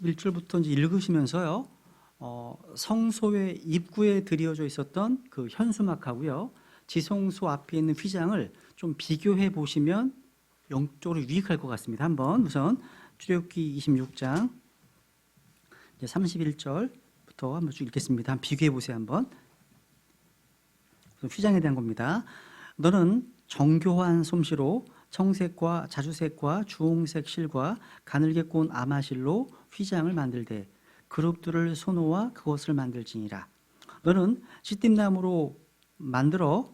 31절부터 이제 읽으시면서요. 성소의 입구에 드리워져 있었던 그 현수막하고요. 지성소 앞에 있는 휘장을 좀 비교해 보시면 영적으로 유익할 것 같습니다. 한번 우선 출애굽기 26장 31절부터 한번 쭉 읽겠습니다. 한번 비교해 보세요. 한번. 휘장에 대한 겁니다. 너는 정교한 솜씨로 청색과 자주색과 주홍색 실과 가늘게 꼰 아마실로 휘장을 만들되 그룹들을 소노와 그것을 만들지니라. 너는 시띠나무로 만들어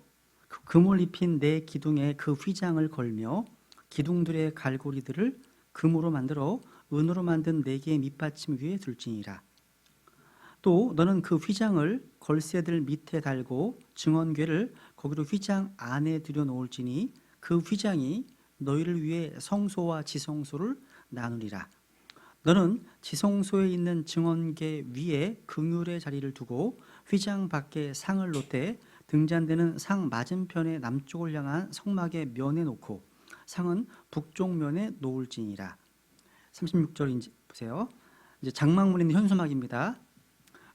금을 입힌 네 기둥에 그 휘장을 걸며 기둥들의 갈고리들을 금으로 만들어 은으로 만든 네 개의 밑받침 위에 둘지니라. 또 너는 그 휘장을 걸새들 밑에 달고 증언궤를 거기로 휘장 안에 들여놓을지니 그 휘장이 너희를 위해 성소와 지성소를 나누리라. 너는 지성소에 있는 증언궤 위에 긍휼의 자리를 두고 휘장 밖에 상을 놓되 등잔대는 상 맞은편에 남쪽을 향한 성막의 면에 놓고 상은 북쪽 면에 놓을지니라. 36절 보세요. 이제 장막문에 있는 현수막입니다.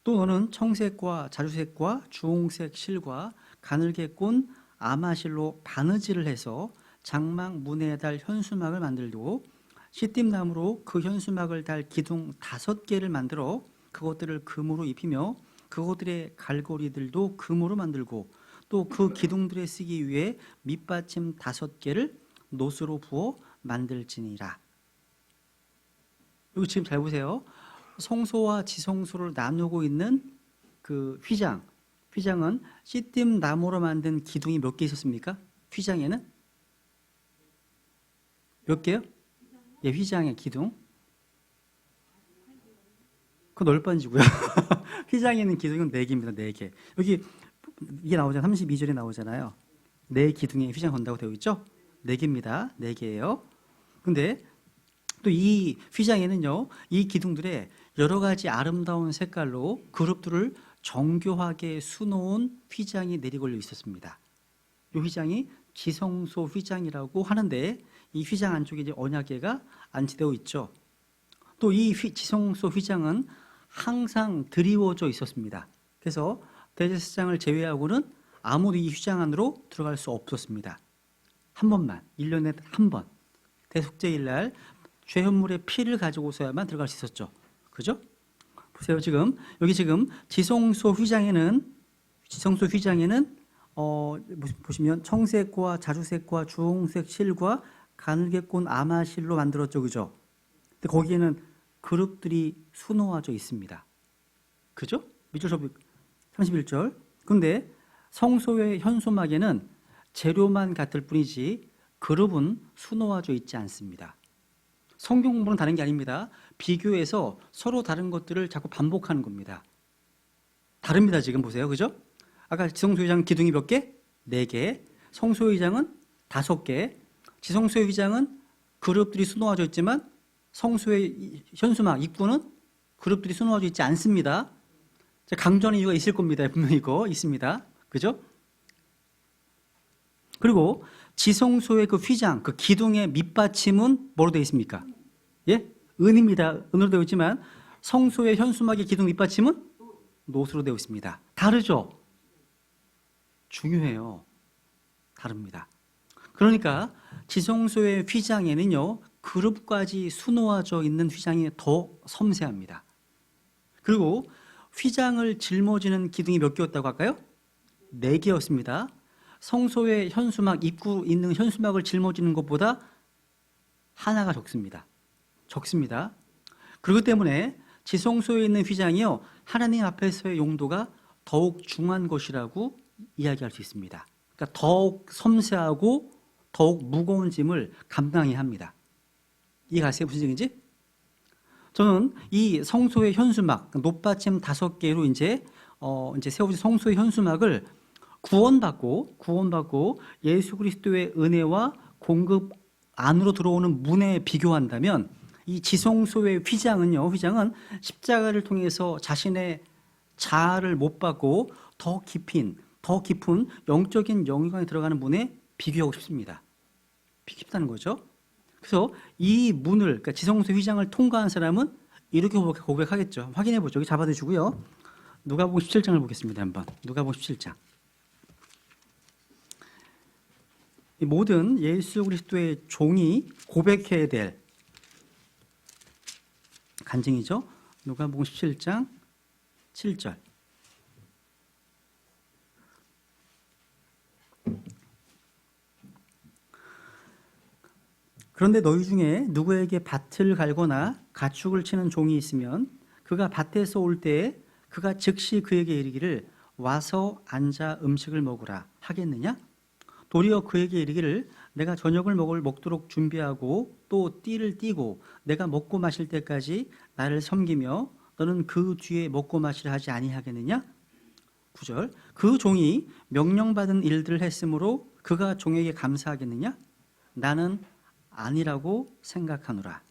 또 너는 청색과 자주색과 주홍색 실과 가늘게 꼰 아마실로 바느질을 해서 장막 문에 달 현수막을 만들고 시띠나무로 그 현수막을 달 기둥 5개를 만들어 그것들을 금으로 입히며 그것들의 갈고리들도 금으로 만들고 또 그 기둥들에 쓰기 위해 밑받침 5개를 노스로 부어 만들지니라. 여기 지금 잘 보세요. 성소와 지성소를 나누고 있는 그 휘장은 시띠 나무로 만든 기둥이 몇 개 있었습니까? 휘장에는 몇 개요? 예, 휘장의 기둥. 그 널빤지고요. 휘장에 있는 기둥은 4개입니다. 4개. 여기 이게 나오잖아요. 32절에 나오잖아요. 4기둥에 휘장 건다고 되어 있죠? 4개입니다. 4개예요. 근데 또 이 휘장에는요, 이 기둥들에 여러 가지 아름다운 색깔로 그룹들을 정교하게 수놓은 휘장이 내리걸려 있었습니다. 이 휘장이 지성소 휘장이라고 하는데 이 휘장 안쪽에 이제 언약궤가 안치되어 있죠. 또 이 지성소 휘장은 항상 드리워져 있었습니다. 그래서 대제사장을 제외하고는 아무도 이 휘장 안으로 들어갈 수 없었습니다. 한 번만, 1년에 한 번, 대속죄일 날 죄현물의 피를 가지고서야만 들어갈 수 있었죠. 그죠? 보세요. 여기 지금 지성소 휘장에는 보시면 청색과 자주색과 주홍색 실과 가늘게 꼰 아마실로 만들었죠. 그죠? 근데 거기에는 그룹들이 수놓아져 있습니다. 그죠? 밑줄 31절. 근데 성소의 현수막에는 재료만 같을 뿐이지 그룹은 수놓아져 있지 않습니다. 성경 공부는 다른 게 아닙니다. 비교해서 서로 다른 것들을 자꾸 반복하는 겁니다. 다릅니다. 지금 보세요. 그죠? 아까 지성소 휘장 기둥이 몇 개? 4개. 성소 휘장은 5개. 지성소 휘장은 그룹들이 수놓아져 있지만 성소의 현수막 입구는 그룹들이 수놓아져 있지 않습니다. 강조하는 이유가 있을 겁니다. 분명히 이거 있습니다. 그죠? 그리고 지성소의 그 휘장, 그 기둥의 밑받침은 뭐로 되어 있습니까? 예? 은입니다. 은으로 되어 있지만 성소의 현수막의 기둥 밑받침은 노스로 되어 있습니다. 다르죠? 중요해요. 다릅니다. 그러니까 지성소의 휘장에는요, 그룹까지 수놓아져 있는 휘장이 더 섬세합니다. 그리고 휘장을 짊어지는 기둥이 몇 개였다고 할까요? 4개였습니다. 성소의 현수막, 입구 있는 현수막을 짊어지는 것보다 하나가 적습니다. 그렇기 때문에 지성소에 있는 휘장이요, 하나님 앞에서의 용도가 더욱 중요한 것이라고 이야기할 수 있습니다. 그러니까 더욱 섬세하고 더욱 무거운 짐을 감당해야 합니다. 이해가세요? 무슨 얘기인지? 저는 이 성소의 현수막, 높받침 5개로 이제 세워진 성소의 현수막을 구원받고 예수 그리스도의 은혜와 공급 안으로 들어오는 문에 비교한다면 이 지성소의 휘장은 십자가를 통해서 자신의 자아를 못 받고 더 깊은 영적인 영역에 들어가는 문에 비교하고 싶습니다. 쉽다는 거죠. 그래서 이 문을, 그러니까 지성소 휘장을 통과한 사람은 이렇게 고백하겠죠. 확인해 보죠. 여기 잡아두시고요. 누가복음 17장을 보겠습니다. 한번 누가복음 17장. 이 모든 예수 그리스도의 종이 고백해야 될 간증이죠. 누가복음 17장 7절. 그런데 너희 중에 누구에게 밭을 갈거나 가축을 치는 종이 있으면 그가 밭에서 올 때에 그가 즉시 그에게 이르기를 와서 앉아 음식을 먹으라 하겠느냐? 도리어 그에게 이르기를 내가 저녁을 먹도록 준비하고 또 띠를 띠고 내가 먹고 마실 때까지 나를 섬기며 너는 그 뒤에 먹고 마시라 하지 아니하겠느냐? 9절. 그 종이 명령받은 일들을 했으므로 그가 종에게 감사하겠느냐? 나는 아니라고 생각하노라.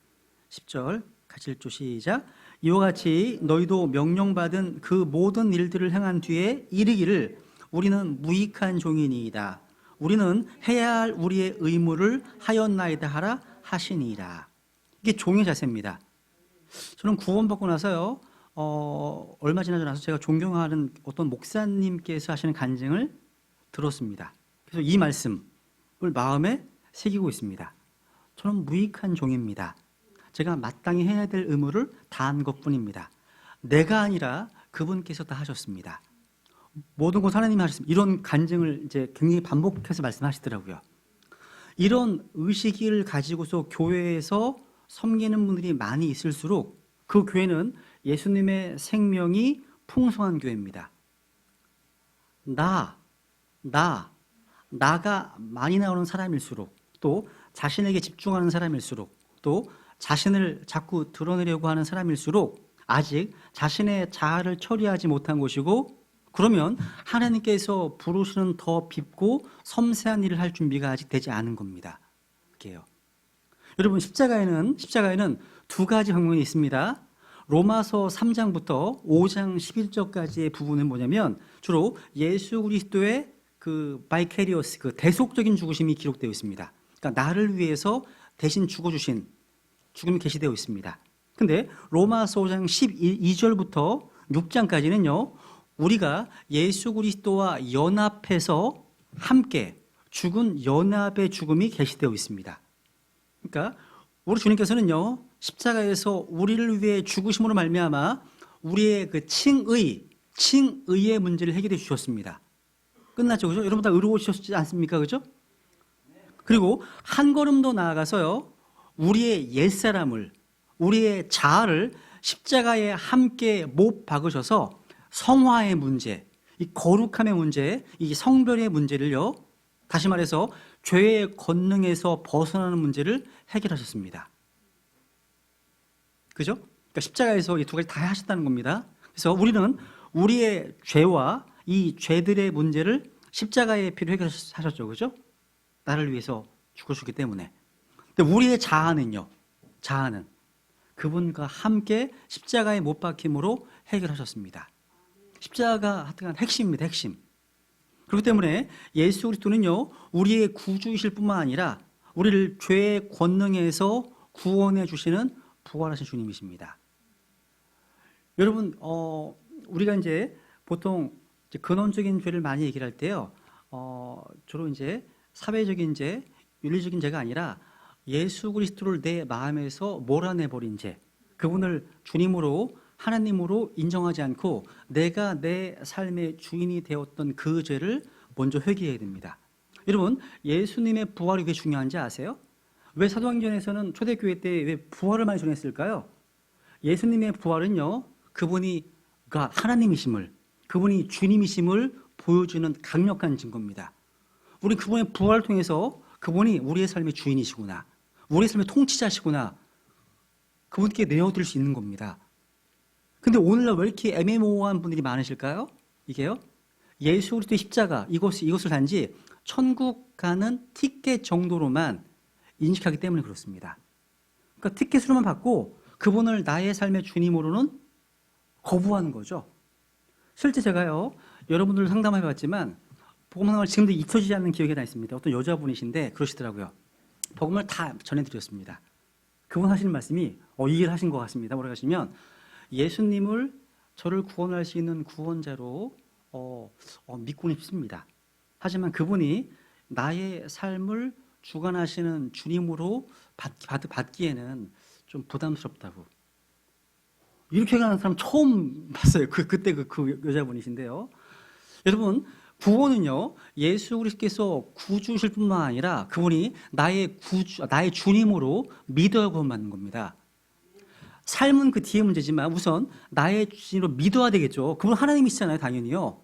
10절 같이 읽죠. 시작. 이와 같이 너희도 명령받은 그 모든 일들을 행한 뒤에 이르기를 우리는 무익한 종이니이다. 우리는 해야 할 우리의 의무를 하였나이다 하라 하시니이다. 이게 종의 자세입니다. 저는 구원받고 나서요, 얼마 지나지 나서 제가 존경하는 어떤 목사님께서 하시는 간증을 들었습니다. 그래서 이 말씀을 마음에 새기고 있습니다. 저는 무익한 종입니다. 제가 마땅히 해야 될 의무를 다한 것뿐입니다. 내가 아니라 그분께서 다 하셨습니다. 모든 것 하나님이 하셨습니다. 이런 간증을 이제 굉장히 반복해서 말씀하시더라고요. 이런 의식을 가지고서 교회에서 섬기는 분들이 많이 있을수록 그 교회는 예수님의 생명이 풍성한 교회입니다. 나가 많이 나오는 사람일수록 또 자신에게 집중하는 사람일수록 또 자신을 자꾸 드러내려고 하는 사람일수록 아직 자신의 자아를 처리하지 못한 것이고 그러면 하나님께서 부르시는 더 깊고 섬세한 일을 할 준비가 아직 되지 않은 겁니다. 그게요. 여러분 십자가에는 두 가지 방면이 있습니다. 로마서 3장부터 5장 11절까지의 부분은 뭐냐면 주로 예수 그리스도의 그 바이케리어스 그 대속적인 죽으심이 기록되어 있습니다. 그러니까 나를 위해서 대신 죽어주신 죽음이 게시되어 있습니다. 근데 로마서 5장 12절부터 6장까지는요. 우리가 예수 그리스도와 연합해서 함께 죽은 연합의 죽음이 게시되어 있습니다. 그러니까 우리 주님께서는요. 십자가에서 우리를 위해 죽으심으로 말미암아 우리의 그 칭의의 문제를 해결해 주셨습니다. 끝났죠, 그죠? 여러분 다 의로우셨지 않습니까, 그죠? 그리고 한 걸음 더 나아가서요, 우리의 옛사람을, 우리의 자아를 십자가에 함께 못 박으셔서 성화의 문제, 이 거룩함의 문제, 이 성별의 문제를요, 다시 말해서 죄의 권능에서 벗어나는 문제를 해결하셨습니다. 그죠? 그러니까 십자가에서 이 두 가지 다 하셨다는 겁니다. 그래서 우리는 우리의 죄와 이 죄들의 문제를 십자가의 피로 해결하셨죠, 그죠? 나를 위해서 죽으셨기 때문에. 근데 우리의 자아는요, 자아는 그분과 함께 십자가에 못 박힘으로 해결하셨습니다. 십자가가 하여튼 핵심입니다, 핵심. 그렇기 때문에 예수 그리스도는요, 우리의 구주이실 뿐만 아니라 우리를 죄의 권능에서 구원해 주시는 부활하신 주님이십니다. 여러분, 우리가 이제 보통 이제 근원적인 죄를 많이 얘기를 할 때요, 주로 이제 사회적인 죄, 윤리적인 죄가 아니라 예수 그리스도를 내 마음에서 몰아내버린 죄, 그분을 주님으로 하나님으로 인정하지 않고 내가 내 삶의 주인이 되었던 그 죄를 먼저 회개해야 됩니다. 여러분, 예수님의 부활이 왜 중요한지 아세요? 왜 사도행전에서는 초대교회 때 왜 부활을 많이 전했을까요? 예수님의 부활은요, 그분이 하나님이심을, 그분이 주님이심을 보여주는 강력한 증거입니다. 우리 그분의 부활을 통해서 그분이 우리의 삶의 주인이시구나, 우리의 삶의 통치자시구나, 그분께 내어드릴 수 있는 겁니다. 근데 오늘날 왜 이렇게 애매모호한 분들이 많으실까요? 이게요, 예수 그리스도의 십자가, 이것을 단지 천국 가는 티켓 정도로만 인식하기 때문에 그렇습니다. 그러니까 티켓으로만 받고 그분을 나의 삶의 주님으로는 거부하는 거죠. 실제 제가요, 여러분들 상담해봤지만 복음을 지금도 잊혀지지 않는 기억이 하나 있습니다. 어떤 여자분이신데 그러시더라고요. 복음을 다 전해드렸습니다. 그분 하시는 말씀이 이 얘기를 하신 것 같습니다. 뭐라고 하시면 예수님을 저를 구원할 수 있는 구원자로 믿고는 싶습니다. 하지만 그분이 나의 삶을 주관하시는 주님으로 받기에는 좀 부담스럽다고. 이렇게 가는 사람 처음 봤어요. 그때 그 여자분이신데요. 여러분, 구원은요, 예수 그리스도께서 구주실 뿐만 아니라 그분이 나의 주님으로 믿어야 구원받는 겁니다. 삶은 그 뒤에 문제지만 우선 나의 주님으로 믿어야 되겠죠. 그분 하나님이시잖아요, 당연히요.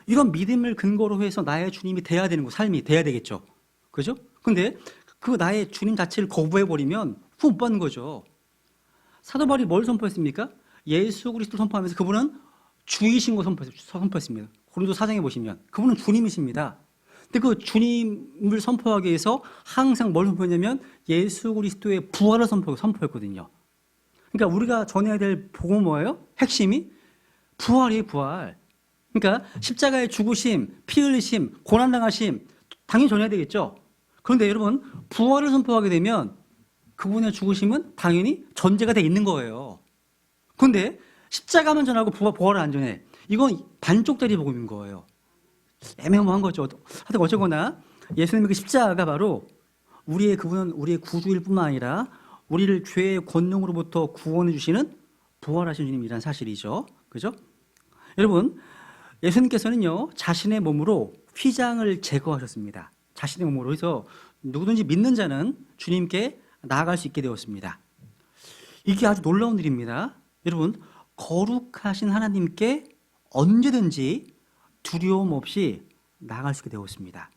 이런 믿음을 근거로 해서 나의 주님이 돼야 되는 거, 삶이 돼야 되겠죠. 그죠? 근데 그 나의 주님 자체를 거부해버리면 못 받는 거죠. 사도 바울이 뭘 선포했습니까? 예수 그리스도를 선포하면서 그분은 주이신 거 선포했습니다. 고린도 4장에 보시면 그분은 주님이십니다. 근데 그 주님을 선포하기 위해서 항상 뭘 선포했냐면 예수 그리스도의 부활을 선포했거든요. 그러니까 우리가 전해야 될 복음은 뭐예요? 핵심이 부활이에요, 부활. 그러니까 십자가의 죽으심, 피 흘리심, 고난당하심 당연히 전해야 되겠죠. 그런데 여러분, 부활을 선포하게 되면 그분의 죽으심은 당연히 전제가 돼 있는 거예요. 그런데 십자가만 전하고 부활을 안 전해. 이건 반쪽짜리 복음인 거예요. 애매모호한 거죠. 하여튼 어쩌거나 예수님의 그 십자가가 바로 그분은 우리의 구주일 뿐만 아니라 우리를 죄의 권능으로부터 구원해 주시는 부활하신 주님이라는 사실이죠. 그죠? 여러분, 예수님께서는요, 자신의 몸으로 휘장을 제거하셨습니다. 자신의 몸으로 해서 누구든지 믿는 자는 주님께 나아갈 수 있게 되었습니다. 이게 아주 놀라운 일입니다. 여러분, 거룩하신 하나님께 언제든지 두려움 없이 나아갈 수 있게 되었습니다.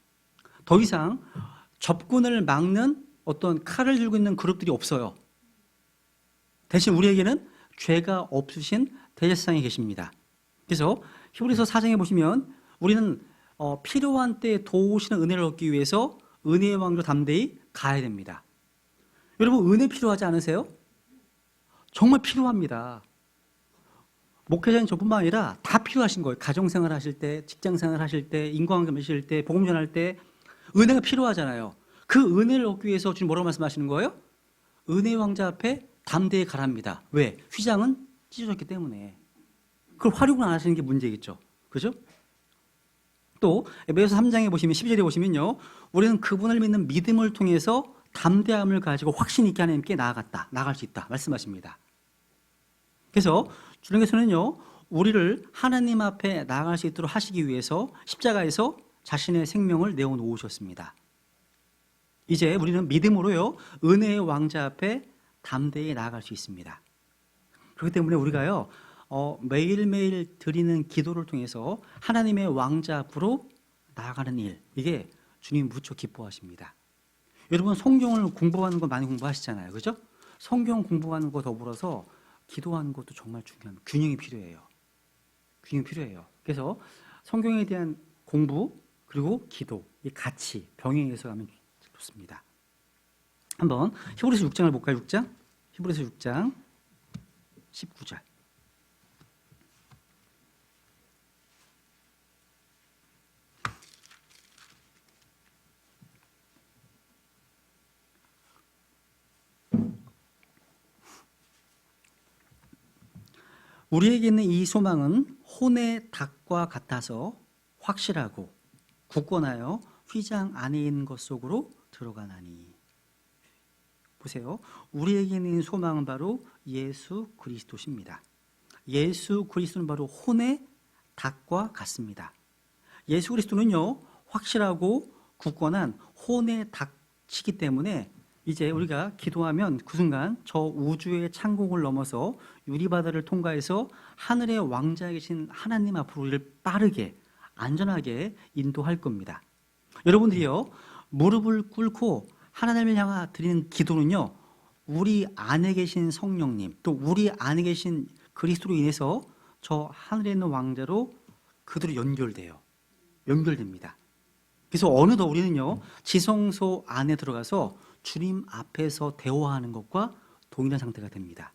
더 이상 접근을 막는 어떤 칼을 들고 있는 그룹들이 없어요. 대신 우리에게는 죄가 없으신 대제사장이 계십니다. 그래서 히브리서 4장에 보시면 우리는 필요한 때에 도우시는 은혜를 얻기 위해서 은혜의 왕으로 담대히 가야 됩니다. 여러분, 은혜 필요하지 않으세요? 정말 필요합니다. 목회자인 저뿐만 아니라 다 필요하신 거예요. 가정생활 하실 때, 직장생활 하실 때, 인과관계 하실 때, 복음 전할 때 은혜가 필요하잖아요. 그 은혜를 얻기 위해서 주님 뭐라고 말씀하시는 거예요? 은혜의 왕자 앞에 담대히 가랍니다. 왜? 휘장은 찢어졌기 때문에. 그걸 활용을 안 하시는 게 문제겠죠. 그죠? 또 에베소서 3장에 보시면 12절에 보시면요, 우리는 그분을 믿는 믿음을 통해서 담대함을 가지고 확신 있게 하나님께 나아갈 수 있다 말씀하십니다. 그래서 주님께서는요, 우리를 하나님 앞에 나아갈 수 있도록 하시기 위해서 십자가에서 자신의 생명을 내어놓으셨습니다. 이제 우리는 믿음으로요, 은혜의 왕자 앞에 담대히 나아갈 수 있습니다. 그렇기 때문에 우리가요, 매일매일 드리는 기도를 통해서 하나님의 왕자 앞으로 나아가는 일, 이게 주님 무척 기뻐하십니다. 여러분, 성경을 공부하는 거 많이 공부하시잖아요. 그죠? 성경 공부하는 거 더불어서 기도하는 것도 정말 중요한 균형이 필요해요. 균형이 필요해요. 그래서 성경에 대한 공부 그리고 기도, 이 같이 병행해서 가면 좋습니다. 한번 히브리서 6장을 볼까요? 6장? 히브리서 6장 19절. 우리에게 있는 이 소망은 혼의 닭과 같아서 확실하고 굳건하여 휘장 안에 있는 것 속으로 들어가나니. 보세요. 우리에게 있는 소망은 바로 예수 그리스도십니다. 예수 그리스도는 바로 혼의 닭과 같습니다. 예수 그리스도는요, 확실하고 굳건한 혼의 닭이기 때문에 이제 우리가 기도하면 그 순간 저 우주의 창공을 넘어서 유리바다를 통과해서 하늘의 왕자에 계신 하나님 앞으로 우리를 빠르게 안전하게 인도할 겁니다. 여러분들이요, 무릎을 꿇고 하나님을 향해 드리는 기도는요, 우리 안에 계신 성령님, 또 우리 안에 계신 그리스도로 인해서 저 하늘에 있는 왕자로 그대로 연결됩니다. 그래서 어느덧 우리는요, 지성소 안에 들어가서 주님 앞에서 대화하는 것과 동일한 상태가 됩니다.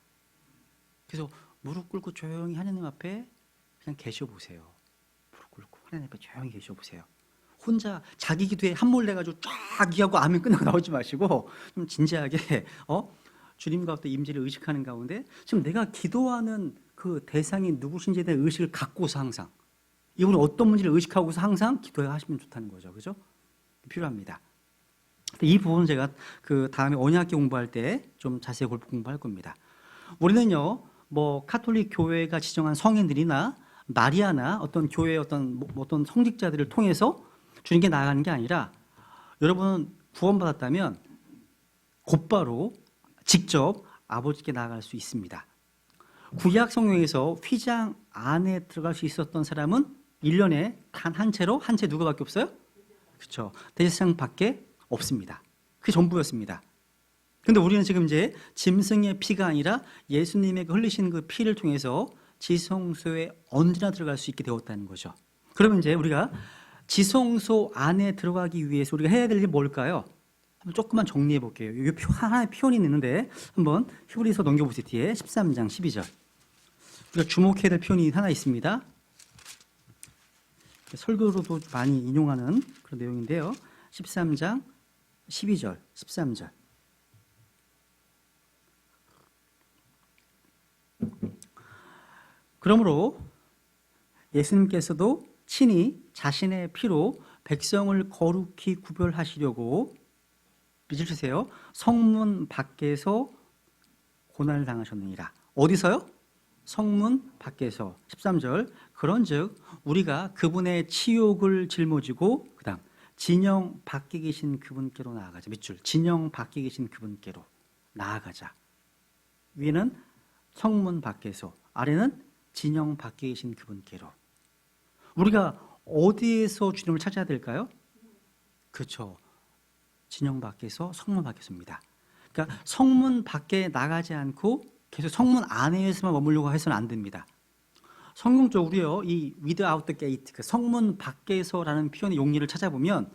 그래서 무릎 꿇고 조용히 하나님 앞에 그냥 계셔보세요. 무릎 꿇고 하나님 앞에 조용히 계셔보세요. 혼자 자기 기도에 함몰래 가지고 쫙 이하고 아멘 끝나고 나오지 마시고 좀 진지하게 주님과 어떤 임재를 의식하는 가운데 지금 내가 기도하는 그 대상이 누구신지에 대한 의식을 갖고서 항상 이분이 어떤 문제를 의식하고서 항상 기도해 하시면 좋다는 거죠. 그죠? 필요합니다. 이 부분은 제가 그 다음에 언약계 공부할 때 좀 자세히 공부할 겁니다. 우리는요, 뭐 카톨릭 교회가 지정한 성인들이나 마리아나 어떤 교회의 어떤 성직자들을 통해서 주님께 나아가는 게 아니라 여러분은 구원받았다면 곧바로 직접 아버지께 나아갈 수 있습니다. 구약 성경에서 휘장 안에 들어갈 수 있었던 사람은 1년에 단 한 채 누구밖에 없어요? 그렇죠. 대제사장 밖에 없습니다. 그게 전부였습니다. 근데 우리는 지금 이제 짐승의 피가 아니라 예수님의 흘리신 그 피를 통해서 지성소에 언제나 들어갈 수 있게 되었다는 거죠. 그러면 이제 우리가 지성소 안에 들어가기 위해서 우리가 해야 될 일이 뭘까요? 한번 조금만 정리해 볼게요. 여기 하나의 표현이 있는데 한번 히브리서 넘겨보세요. 뒤에 13장 12절. 우리가 주목해야 될 표현이 하나 있습니다. 설교로도 많이 인용하는 그런 내용인데요. 13장 12절, 13절. 그러므로 예수님께서도 친히 자신의 피로 백성을 거룩히 구별하시려고 믿으세요. 성문 밖에서 고난을 당하셨느니라. 어디서요? 성문 밖에서. 13절. 그런즉 우리가 그분의 치욕을 짊어지고 그다음 진영 밖에 계신 그분께로 나아가자. 밑줄. 진영 밖에 계신 그분께로 나아가자. 위에는 성문 밖에서, 아래는 진영 밖에 계신 그분께로. 우리가 어디에서 주님을 찾아야 될까요? 그렇죠. 진영 밖에서, 성문 밖에서입니다. 그러니까 성문 밖에 나가지 않고 계속 성문 안에서만 머물려고 해서는 안 됩니다. 성경적으로요, 이 without the gate, 그 성문 밖에서라는 표현의 용리를 찾아보면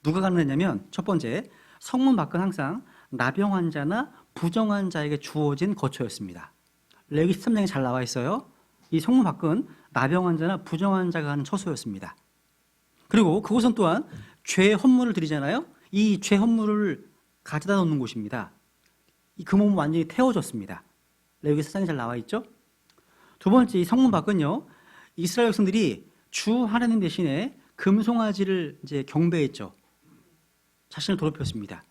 누가 가능했냐면 첫 번째, 성문 밖은 항상 나병 환자나 부정한 자에게 주어진 거처였습니다. 레위 13장에 잘 나와 있어요. 이 성문 밖은 나병 환자나 부정한 자가 하는 처소였습니다. 그리고 그곳은 또한 죄 헌물을 드리잖아요. 이 죄 헌물을 가져다 놓는 곳입니다. 그 몸은 완전히 태워졌습니다. 레위 14장에 잘 나와 있죠. 두 번째, 이 성문 밖은요, 이스라엘 백성들이 주 하나님 대신에 금송아지를 이제 경배했죠. 자신을 더럽혔습니다.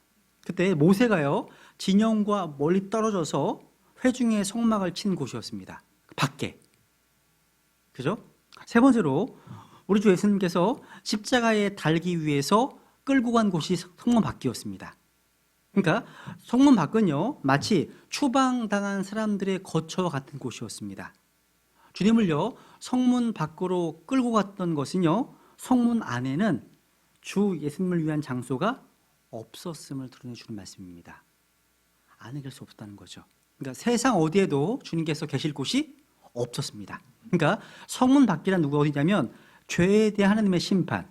그때 모세가요, 진영과 멀리 떨어져서 회중의 성막을 친 곳이었습니다. 밖에. 그죠? 세 번째로, 우리 주 예수님께서 십자가에 달기 위해서 끌고 간 곳이 성문 밖이었습니다. 그러니까 성문 밖은요, 마치 추방당한 사람들의 거처와 같은 곳이었습니다. 주님을요, 성문 밖으로 끌고 갔던 것은요, 성문 안에는 주 예수님을 위한 장소가 없었음을 드러내주는 말씀입니다. 안에 갈 수 없다는 거죠. 그러니까 세상 어디에도 주님께서 계실 곳이 없었습니다. 그러니까 성문 밖이란 누가 어디냐면 죄에 대한 하나님의 심판,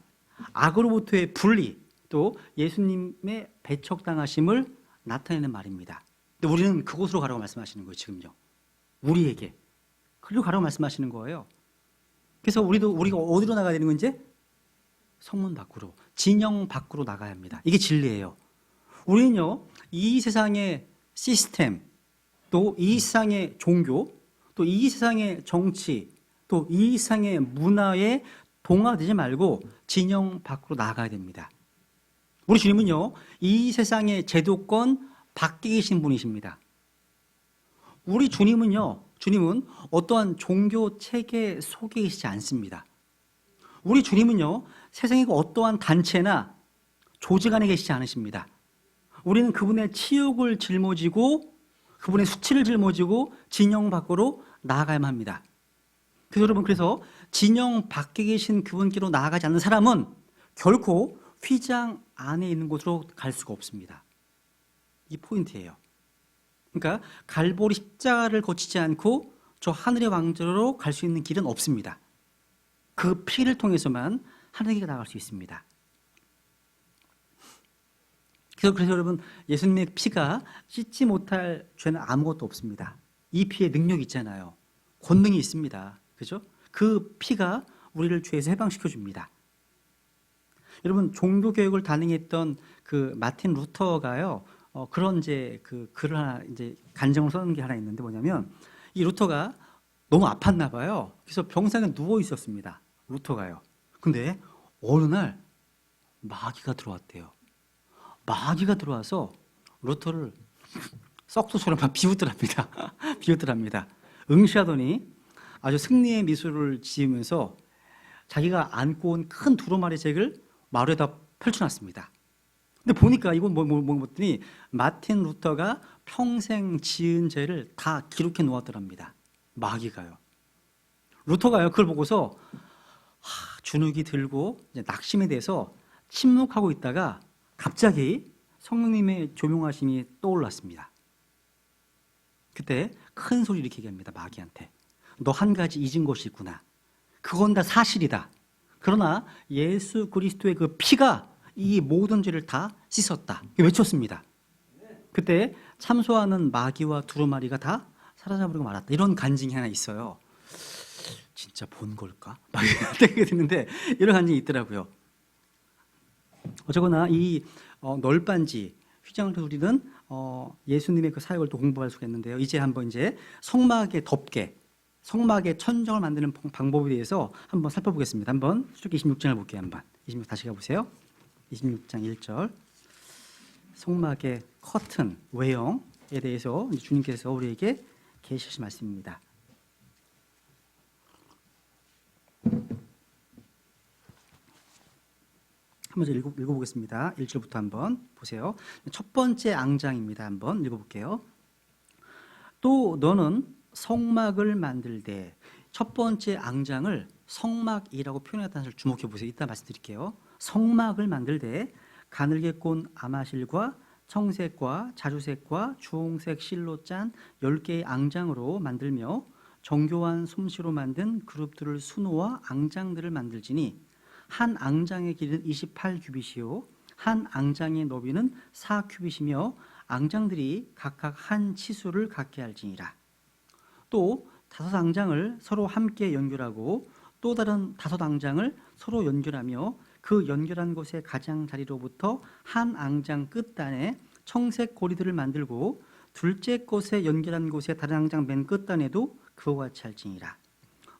악으로부터의 분리, 또 예수님의 배척당하심을 나타내는 말입니다. 근데 우리는 그곳으로 가라고 말씀하시는 거예요. 지금요. 우리에게. 그리고 가라고 말씀하시는 거예요. 그래서 우리가 어디로 나가야 되는 건지? 성문 밖으로, 진영 밖으로 나가야 합니다. 이게 진리예요. 우리는요, 이 세상의 시스템, 또 이 세상의 종교, 또 이 세상의 정치, 또 이 세상의 문화에 동화되지 말고 진영 밖으로 나가야 됩니다. 우리 주님은요, 이 세상의 제도권 밖에 계신 분이십니다. 우리 주님은 어떠한 종교 체계 속에 계시지 않습니다. 우리 주님은요, 세상의 어떠한 단체나 조직 안에 계시지 않으십니다. 우리는 그분의 치욕을 짊어지고 그분의 수치를 짊어지고 진영 밖으로 나아가야만 합니다. 그래서 여러분, 그래서 진영 밖에 계신 그분께로 나아가지 않는 사람은 결코 휘장 안에 있는 곳으로 갈 수가 없습니다. 이 포인트예요. 그러니까 갈보리 십자가를 거치지 않고 저 하늘의 왕좌로 갈 수 있는 길은 없습니다. 그 피를 통해서만 하늘에게 나갈 수 있습니다. 그래서 여러분, 예수님의 피가 씻지 못할 죄는 아무것도 없습니다. 이 피에 능력이 있잖아요. 권능이 있습니다. 그죠? 그 피가 우리를 죄에서 해방시켜 줍니다. 여러분, 종교개혁을 단행했던 그 마틴 루터가요, 그런 이제 그 글을 하나 이제 간증을 써놓은 게 하나 있는데 뭐냐면 이 루터가 너무 아팠나 봐요. 그래서 병상에 누워 있었습니다. 루터가요. 근데 어느 날 마귀가 들어왔대요. 마귀가 들어와서 루터를 썩소처럼 막 비웃더랍니다. 비웃더랍니다. 응시하더니 아주 승리의 미소를 지으면서 자기가 안고 온 큰 두루마리 책을 마루에다 펼쳐놨습니다. 근데 보니까 이건 봤더니 마틴 루터가 평생 지은 죄를 다 기록해 놓았더랍니다. 마귀가요. 루터가요 그걸 보고서 주눅이 들고 이제 낙심에 대해서 침묵하고 있다가 갑자기 성령님의 조명하심이 떠올랐습니다. 그때 큰 소리 이렇게 얘기합니다. 마귀한테. 너 한 가지 잊은 것이 있구나. 그건 다 사실이다. 그러나 예수 그리스도의 그 피가 이 모든 죄를 다 씻었다. 외쳤습니다. 그때 참소하는 마귀와 두루마리가 다 사라져버리고 말았다. 이런 간증이 하나 있어요. 진짜 본 걸까? 막 이렇게 됐는데 이런 간증이 있더라고요. 어쨌거나 이 널빤지 휘장을 우리는 예수님의 그 사역을 또 공부할 수가 있는데요. 이제 한번 이제 성막의 덮개, 성막의 천정을 만드는 방법에 대해서 한번 살펴보겠습니다. 한번 출애굽기 26장을 볼게요. 한번 26 다시 가보세요. 26장 1절 성막의 커튼 외형에 대해서 주님께서 우리에게 계시하신 말씀입니다. 한번 읽어보겠습니다. 1절부터 한번 보세요. 첫 번째 앙장입니다. 한번 읽어볼게요. 또 너는 성막을 만들되, 첫 번째 앙장을 성막이라고 표현했다는 것을 주목해 보세요. 이따 말씀드릴게요. 성막을 만들되 가늘게 꼰 아마실과 청색과 자주색과 주홍색 실로 짠 10개의 앙장으로 만들며 정교한 솜씨로 만든 그룹들을 수놓아 앙장들을 만들지니 한 앙장의 길이는 28규빗이요 한 앙장의 너비는 4규빗이며 앙장들이 각각 한 치수를 갖게 할지니라. 또 5앙장을 서로 함께 연결하고 또 다른 5앙장을 서로 연결하며 그 연결한 곳의 가장자리로부터 한 앙장 끝단에 청색 고리들을 만들고 둘째 것에 연결한 곳의 다른 앙장 맨 끝단에도 그와 같이 할지니라.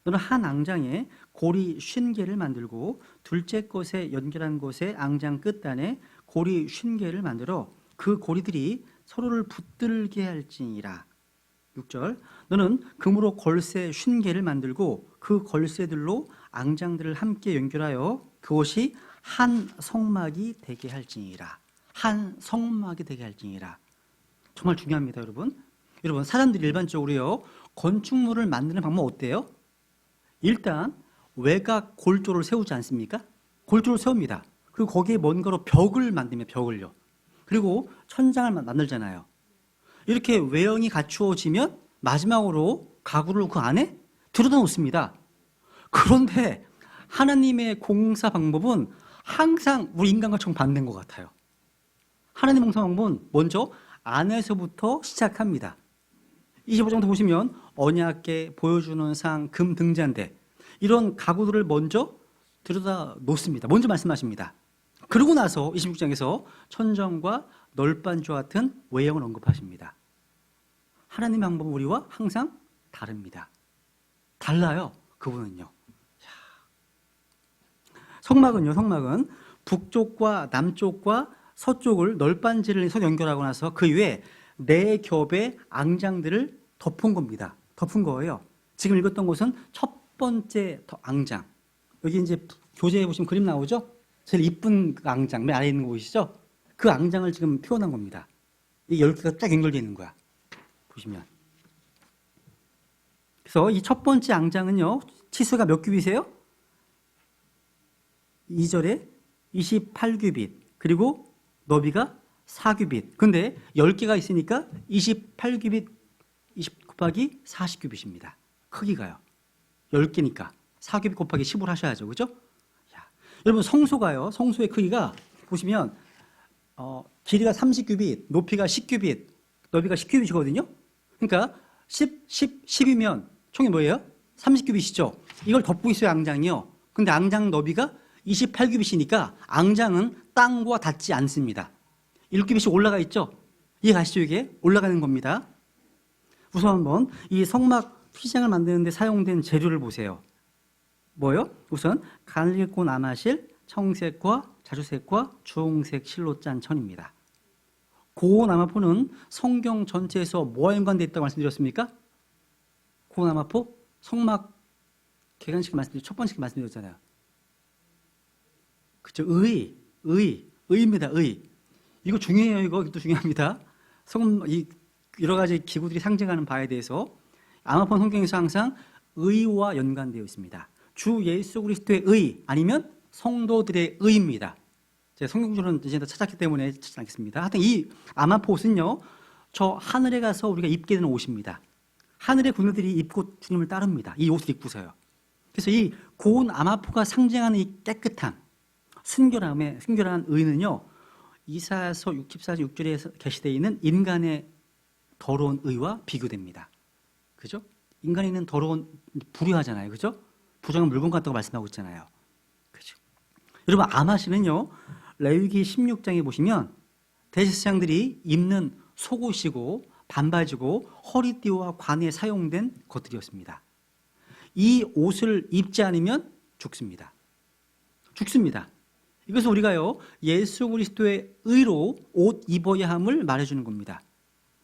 너는 한 앙장에 고리 50개를 만들고 둘째 것에 연결한 곳의 앙장 끝단에 고리 50개를 만들어 그 고리들이 서로를 붙들게 할지니라. 6절 너는 금으로 걸쇠 50개를 만들고 그 걸쇠들로 앙장들을 함께 연결하여 그것이 한 성막이 되게 할지니라. 한 성막이 되게 할지니라. 정말 중요합니다. 여러분 사람들이 일반적으로요 건축물을 만드는 방법 어때요? 일단 외곽 골조를 세우지 않습니까? 골조를 세웁니다. 그리고 거기에 뭔가로 벽을 만들면 벽을요. 그리고 천장을 만들잖아요. 이렇게 외형이 갖추어지면 마지막으로 가구를 그 안에 들여다 놓습니다. 그런데 하나님의 공사 방법은 항상 우리 인간과 정반대인 것 같아요. 하나님 공사 방법은 먼저 안에서부터 시작합니다. 25장도 보시면 언약궤, 보여주는 상, 금 등잔대 이런 가구들을 먼저 들여다 놓습니다. 먼저 말씀하십니다. 그러고 나서 26장에서 천정과 널빤지와 같은 외형을 언급하십니다. 하나님의 방법은 우리와 항상 다릅니다. 달라요. 그분은요. 성막은 북쪽과 남쪽과 서쪽을 널빤지를 해서 연결하고 나서 그 위에 4겹의 앙장들을 덮은 겁니다. 덮은 거예요. 지금 읽었던 곳은 첫 번째 앙장. 여기 이제 교재에 보시면 그림 나오죠? 제일 이쁜 그 앙장, 맨 아래에 있는 거 보이시죠? 그 앙장을 지금 표현한 겁니다. 이 10개가 쫙 연결되어 있는 거야. 보시면. 그래서 이 첫 번째 앙장은요, 치수가 몇 규빗이에요? 2절에 28규빗, 그리고 너비가 4규빗. 근데 10개가 있으니까 28규빗, 20 곱하기 40규빗입니다. 크기가요. 10개니까 4규빗 곱하기 10을 하셔야죠. 그죠? 여러분 성소가요. 성소의 크기가 보시면 길이가 30규빗, 높이가 10규빗, 너비가 10규빗이거든요. 그러니까 10이면 총이 뭐예요? 30규빗이죠. 이걸 덮고 있어요, 앙장이요. 근데 앙장 너비가 28규빗이니까 앙장은 땅과 닿지 않습니다. 1규빗이 올라가 있죠. 이해 가시죠? 이게 올라가는 겁니다. 우선 한번 이 성막 휘장을 만드는 데 사용된 재료를 보세요. 뭐요? 우선 가늘게꼰 아마실, 청색과 자주색과 주홍색 실로 짠 천입니다. 고온 아마포는 성경 전체에서 뭐와 연관되어 있다고 말씀드렸습니까? 고온 아마포? 성막 개관식 첫 번째 말씀드렸잖아요. 그죠? 의입니다. 이거 중요해요. 이것도 중요합니다. 여러 가지 기구들이 상징하는 바에 대해서 아마폰 성경에서 항상 의와 연관되어 있습니다. 주 예수 그리스도의 의 아니면 성도들의 의입니다. 제가 성경주는 이제 다 찾았기 때문에 찾지 않겠습니다. 하여튼 이 아마포 옷은요, 저 하늘에 가서 우리가 입게 되는 옷입니다. 하늘의 군대들이 입고 주님을 따릅니다. 이 옷을 입고서요. 그래서 이 고운 아마포가 상징하는 이 깨끗함, 순결한 의는요, 이사야서 64장 6절에 게시되어 있는 인간의 더러운 의와 비교됩니다. 그죠? 인간에는 더러운, 불의하잖아요. 그죠? 부정한 물건 같다고 말씀하고 있잖아요. 그죠? 여러분, 아마실은요, 레위기 16장에 보시면 대제사장들이 입는 속옷이고 반바지고 허리띠와 관에 사용된 것들이었습니다. 이 옷을 입지 않으면 죽습니다. 이것은 우리가요, 예수 그리스도의 의로 옷 입어야 함을 말해주는 겁니다.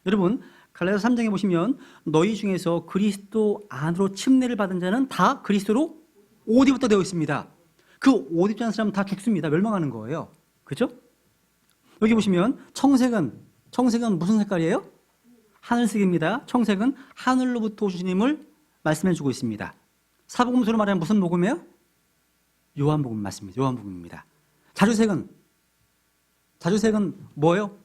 여러분, 갈라디아서 3장에 보시면 너희 중에서 그리스도 안으로 침례를 받은 자는 다 그리스도로 옷 입었다 되어 있습니다. 그 옷 입지 않은 사람은 다 죽습니다. 멸망하는 거예요. 그죠? 여기 보시면 청색은 무슨 색깔이에요? 하늘색입니다. 청색은 하늘로부터 오신 주님을 말씀해 주고 있습니다. 사복음서로 말하면 무슨 복음이에요? 요한복음 맞습니다. 요한복음입니다. 자주색은 뭐예요?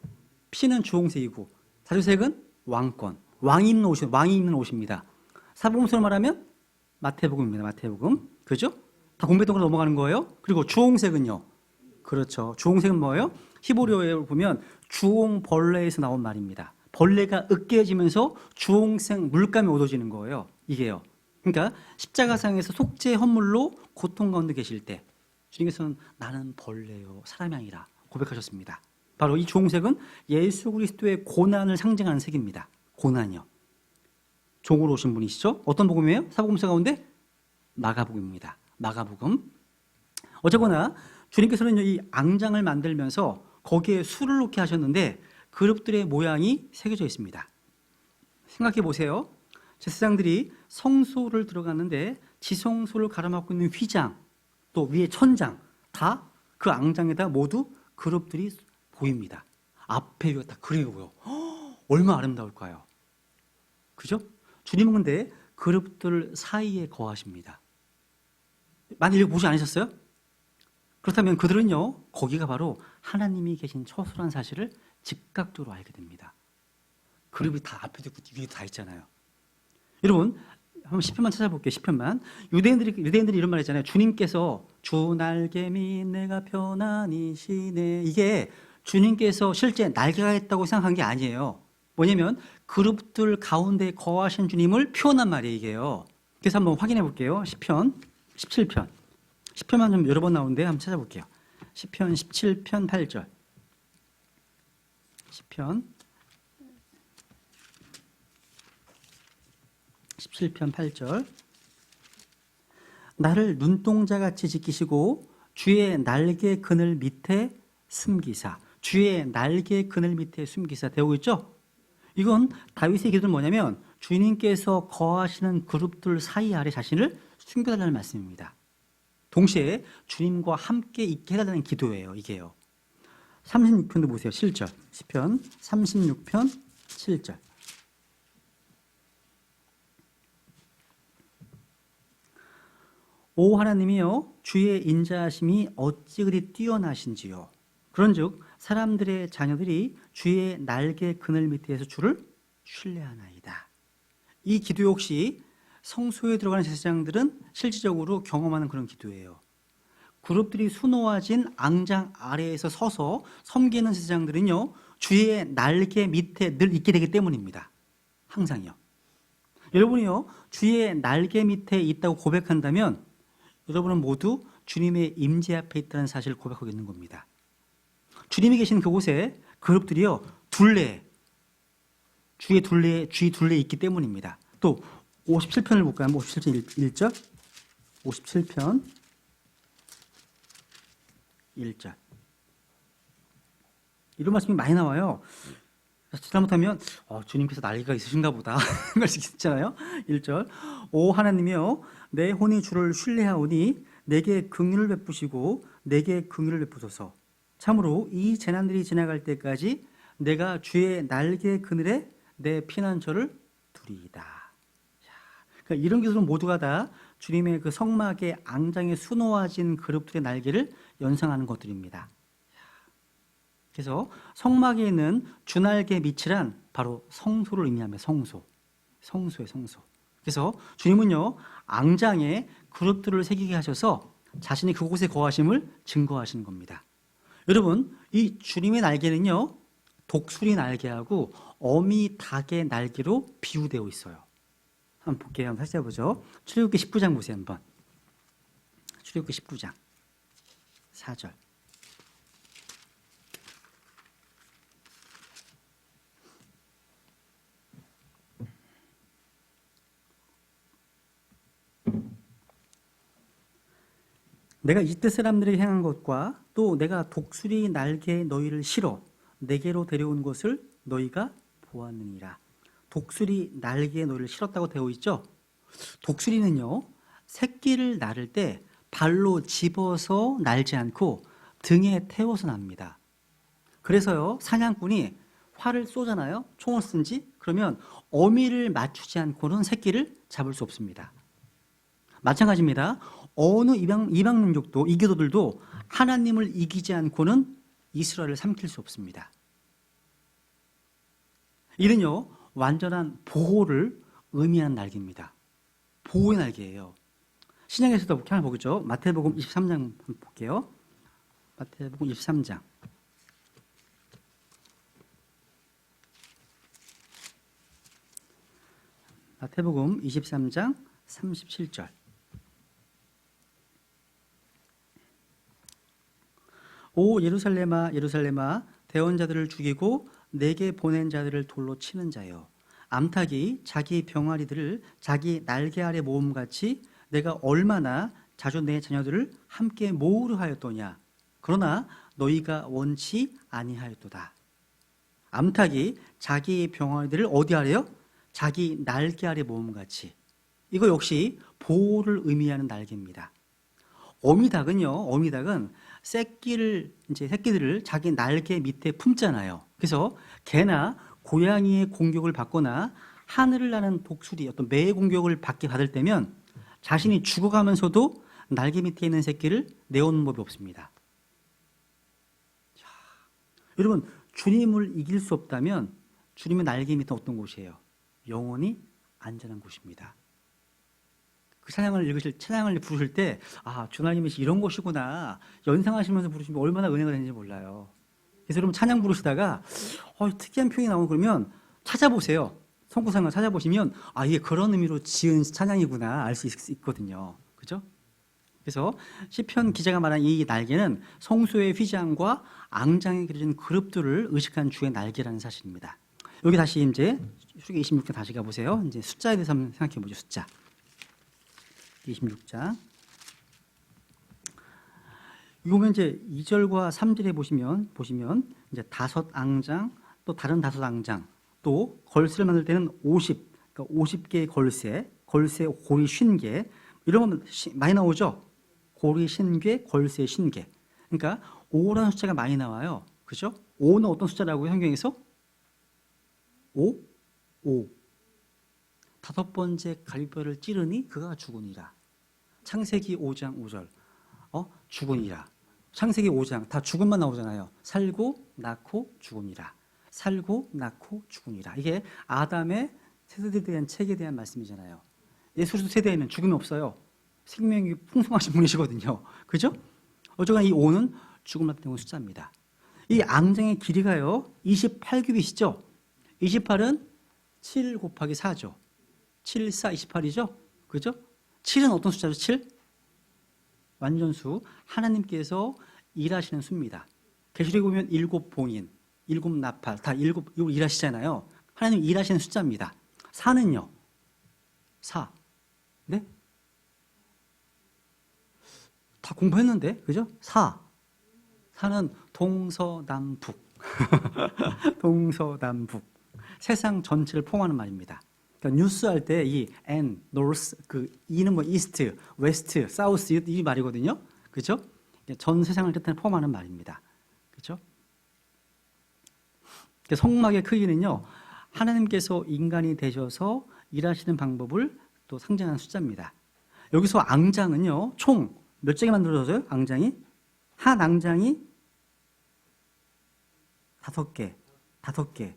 피는 주홍색이고 자주색은 왕권, 왕이 입는 옷입니다. 사복음서로 말하면 마태복음입니다. 마태복음. 그죠? 다 공배동으로 넘어가는 거예요. 그리고 주홍색은요. 그렇죠. 주홍색은 뭐예요? 히브리어에 보면 주홍벌레에서 나온 말입니다. 벌레가 으깨어지면서 주홍색 물감이 얻어지는 거예요. 이게요. 그러니까 십자가상에서 속죄 헌물로 고통 가운데 계실 때 주님께서는 나는 벌레요 사람이 아니라 고백하셨습니다. 바로 이 주홍색은 예수 그리스도의 고난을 상징하는 색입니다. 고난이요. 종으로 오신 분이시죠. 어떤 복음이에요? 사복음서 가운데 마가복음입니다. 마가복음. 어쨌거나 주님께서는 이 앙장을 만들면서 거기에 술을 넣게 하셨는데 그룹들의 모양이 새겨져 있습니다. 생각해 보세요. 제사장들이 성소를 들어갔는데 지성소를 가로막고 있는 휘장 또 위에 천장 다 그 앙장에다 모두 그룹들이 보입니다. 앞에 위가 다 그리고요. 얼마나 아름다울까요? 그죠? 주님은 근데 그룹들 사이에 거하십니다. 많이 읽어보지 않으셨어요? 그렇다면 그들은요, 거기가 바로 하나님이 계신 처소란 사실을 즉각적으로 알게 됩니다. 그룹이 다 앞에도 있고 위에도 다 있잖아요. 여러분, 한번 시편만 찾아볼게요. 시편만. 유대인들이 이런 말 했잖아요. 주님께서 주 날개미 내가 편안히 쉬네. 이게 주님께서 실제 날개가 있다고 생각한 게 아니에요. 뭐냐면 그룹들 가운데 거하신 주님을 표현한 말이에요. 이게요. 그래서 한번 확인해 볼게요. 시편 17편. 시편만 좀 여러 번 나오는데 한번 찾아볼게요. 시편 17편 8절. 시편 17편 8절. 나를 눈동자같이 지키시고 주의 날개 그늘 밑에 숨기사. 주의 날개 그늘 밑에 숨기사 되고 있죠? 이건 다윗의 기도는 뭐냐면 주님께서 거하시는 그룹들 사이 아래 자신을 숨겨달라는 말씀입니다. 동시에 주님과 함께 있게 해달라는 기도예요. 이게요. 36편도 보세요. 7절. 시편 36편 7절. 오 하나님이여 주의 인자하심이 어찌 그리 뛰어나신지요. 그런즉 사람들의 자녀들이 주의 날개 그늘 밑에서 주를 신뢰하나이다. 이 기도 역시 성소에 들어가는 제사장들은 실질적으로 경험하는 그런 기도예요. 그룹들이 수놓아진 앙장 아래에서 서서 섬기는 제사장들은요, 주의 날개 밑에 늘 있게 되기 때문입니다. 항상요. 여러분이요, 주의 날개 밑에 있다고 고백한다면 여러분은 모두 주님의 임재 앞에 있다는 사실을 고백하고 있는 겁니다. 주님이 계신 그곳에 그룹들이요, 둘레, 쥐 둘레 있기 때문입니다. 또 57편을 볼까요? 57편 1절. 57편 1절. 이런 말씀이 많이 나와요. 잘못하면 주님께서 날개가 있으신가 보다 그럴 수 있잖아요. 1절. 오 하나님이여 내 혼이 주를 신뢰하오니 내게 긍휼을 베푸시고 내게 긍휼을 베푸소서. 참으로 이 재난들이 지나갈 때까지 내가 주의 날개 그늘에 내 피난처를 두리이다. 그러니까 이런 기술은 모두가 다 주님의 그 성막의 앙장에 수놓아진 그룹들의 날개를 연상하는 것들입니다. 그래서 성막에 있는 주날개 밑이란 바로 성소를 의미하며 성소의 성소. 그래서 주님은요 앙장에 그룹들을 새기게 하셔서 자신이 그곳에 거하심을 증거하시는 겁니다. 여러분 이 주님의 날개는요 독수리 날개하고 어미 닭의 날개로 비유되어 있어요. 한번 볼게요. 한번 다시 해보죠. 출애굽기 19장 보세요. 한번. 출애굽기 19장 4절. 내가 이때 사람들에게 행한 것과 또 내가 독수리 날개에 너희를 실어 내게로 데려온 것을 너희가 보았느니라. 독수리 날개에 너희를 실었다고 되어 있죠. 독수리는요 새끼를 낳을 때 발로 집어서 날지 않고 등에 태워서 납니다. 그래서요 사냥꾼이 활을 쏘잖아요. 총을 쏜지 그러면 어미를 맞추지 않고는 새끼를 잡을 수 없습니다. 마찬가지입니다. 어느 이방 민족도 이교도들도 하나님을 이기지 않고는 이스라엘을 삼킬 수 없습니다. 이는요 완전한 보호를 의미하는 날개입니다. 보호의 날개예요. 신약에서도 하나 보겠죠. 마태복음 23장 볼게요. 마태복음 23장. 마태복음 23장 37절. 오 예루살렘아 예루살렘아 대언자들을 죽이고 내게 보낸 자들을 돌로 치는 자여 암탉이 자기 병아리들을 자기 날개 아래 모음같이 내가 얼마나 자주 내 자녀들을 함께 모으려 하였더냐. 그러나 너희가 원치 아니하였도다. 암탉이 자기 병아리들을 어디 아래요? 자기 날개 아래 모음같이. 이거 역시 보호를 의미하는 날개입니다. 어미닭은 새끼들을 자기 날개 밑에 품잖아요. 그래서 개나 고양이의 공격을 받거나 하늘을 나는 독수리, 어떤 매의 공격을 받을 때면 자신이 죽어가면서도 날개 밑에 있는 새끼를 내오는 법이 없습니다. 자, 여러분, 주님을 이길 수 없다면 주님의 날개 밑은 어떤 곳이에요? 영원히 안전한 곳입니다. 그 찬양을 부르실 때, 주나님이 이런 곳이구나. 연상하시면서 부르시면 얼마나 은혜가 되는지 몰라요. 그래서 여러분 찬양 부르시다가, 특이한 표현이 나오면 그러면 찾아보세요. 선구상을 찾아보시면, 이게 그런 의미로 지은 찬양이구나. 알 수 있거든요. 그죠? 그래서 시편 기자가 말한 이 날개는 성소의 휘장과 앙장에 그려진 그룹들을 의식한 주의 날개라는 사실입니다. 여기 다시 이제 출애굽기 26장 다시 가보세요. 이제 숫자에 대해서 한번 생각해 보죠. 숫자. 26장. 이거 보면 이제 2절과 3절에 보시면 이제 5앙장, 또 다른 5앙장, 또 걸쇠를 만들 때는 50개의 걸쇠, 고리 50개, 이런 거 많이 나오죠? 고리 50개, 걸쇠 50개. 그러니까 5라는 숫자가 많이 나와요. 그죠? 5는 어떤 숫자라고요, 성경에서? 5? 5. 5번째 갈비뼈를 찌르니 그가 죽으니라. 창세기 5장 5절. 죽으니라. 창세기 5장 다 죽음만 나오잖아요. 살고 낳고 죽으니라. 살고 낳고 죽으니라. 이게 아담의 세대에 대한 책에 대한 말씀이잖아요. 예수도 세대에는 죽음이 없어요. 생명이 풍성하신 분이시거든요. 그죠? 어쨌거나 이 5는 죽음 나타내는 숫자입니다. 이 앙장의 길이가요 28규빗이죠. 28은 7 곱하기 4죠. 7, 4, 28이죠? 그죠? 7은 어떤 숫자죠? 7? 완전수. 하나님께서 일하시는 수입니다. 계시록에 보면 7 봉인, 7 나팔, 다 일곱 일하시잖아요. 하나님 일하시는 숫자입니다. 4는요? 4. 네? 다 공부했는데, 그죠? 4. 4는 동서남북. 동서남북. 세상 전체를 포함하는 말입니다. 그러니까 뉴스 할 때 이 and, north, 그 e는 뭐 east, west, south 이 말이거든요. 그죠? 전 세상을 뜻하는 포함하는 말입니다. 그죠? 성막의 크기는요, 하나님께서 인간이 되셔서 일하시는 방법을 또 상징하는 숫자입니다. 여기서 앙장은요, 총 몇 장이 만들어져요? 앙장이? 한 앙장이 5개, 5개.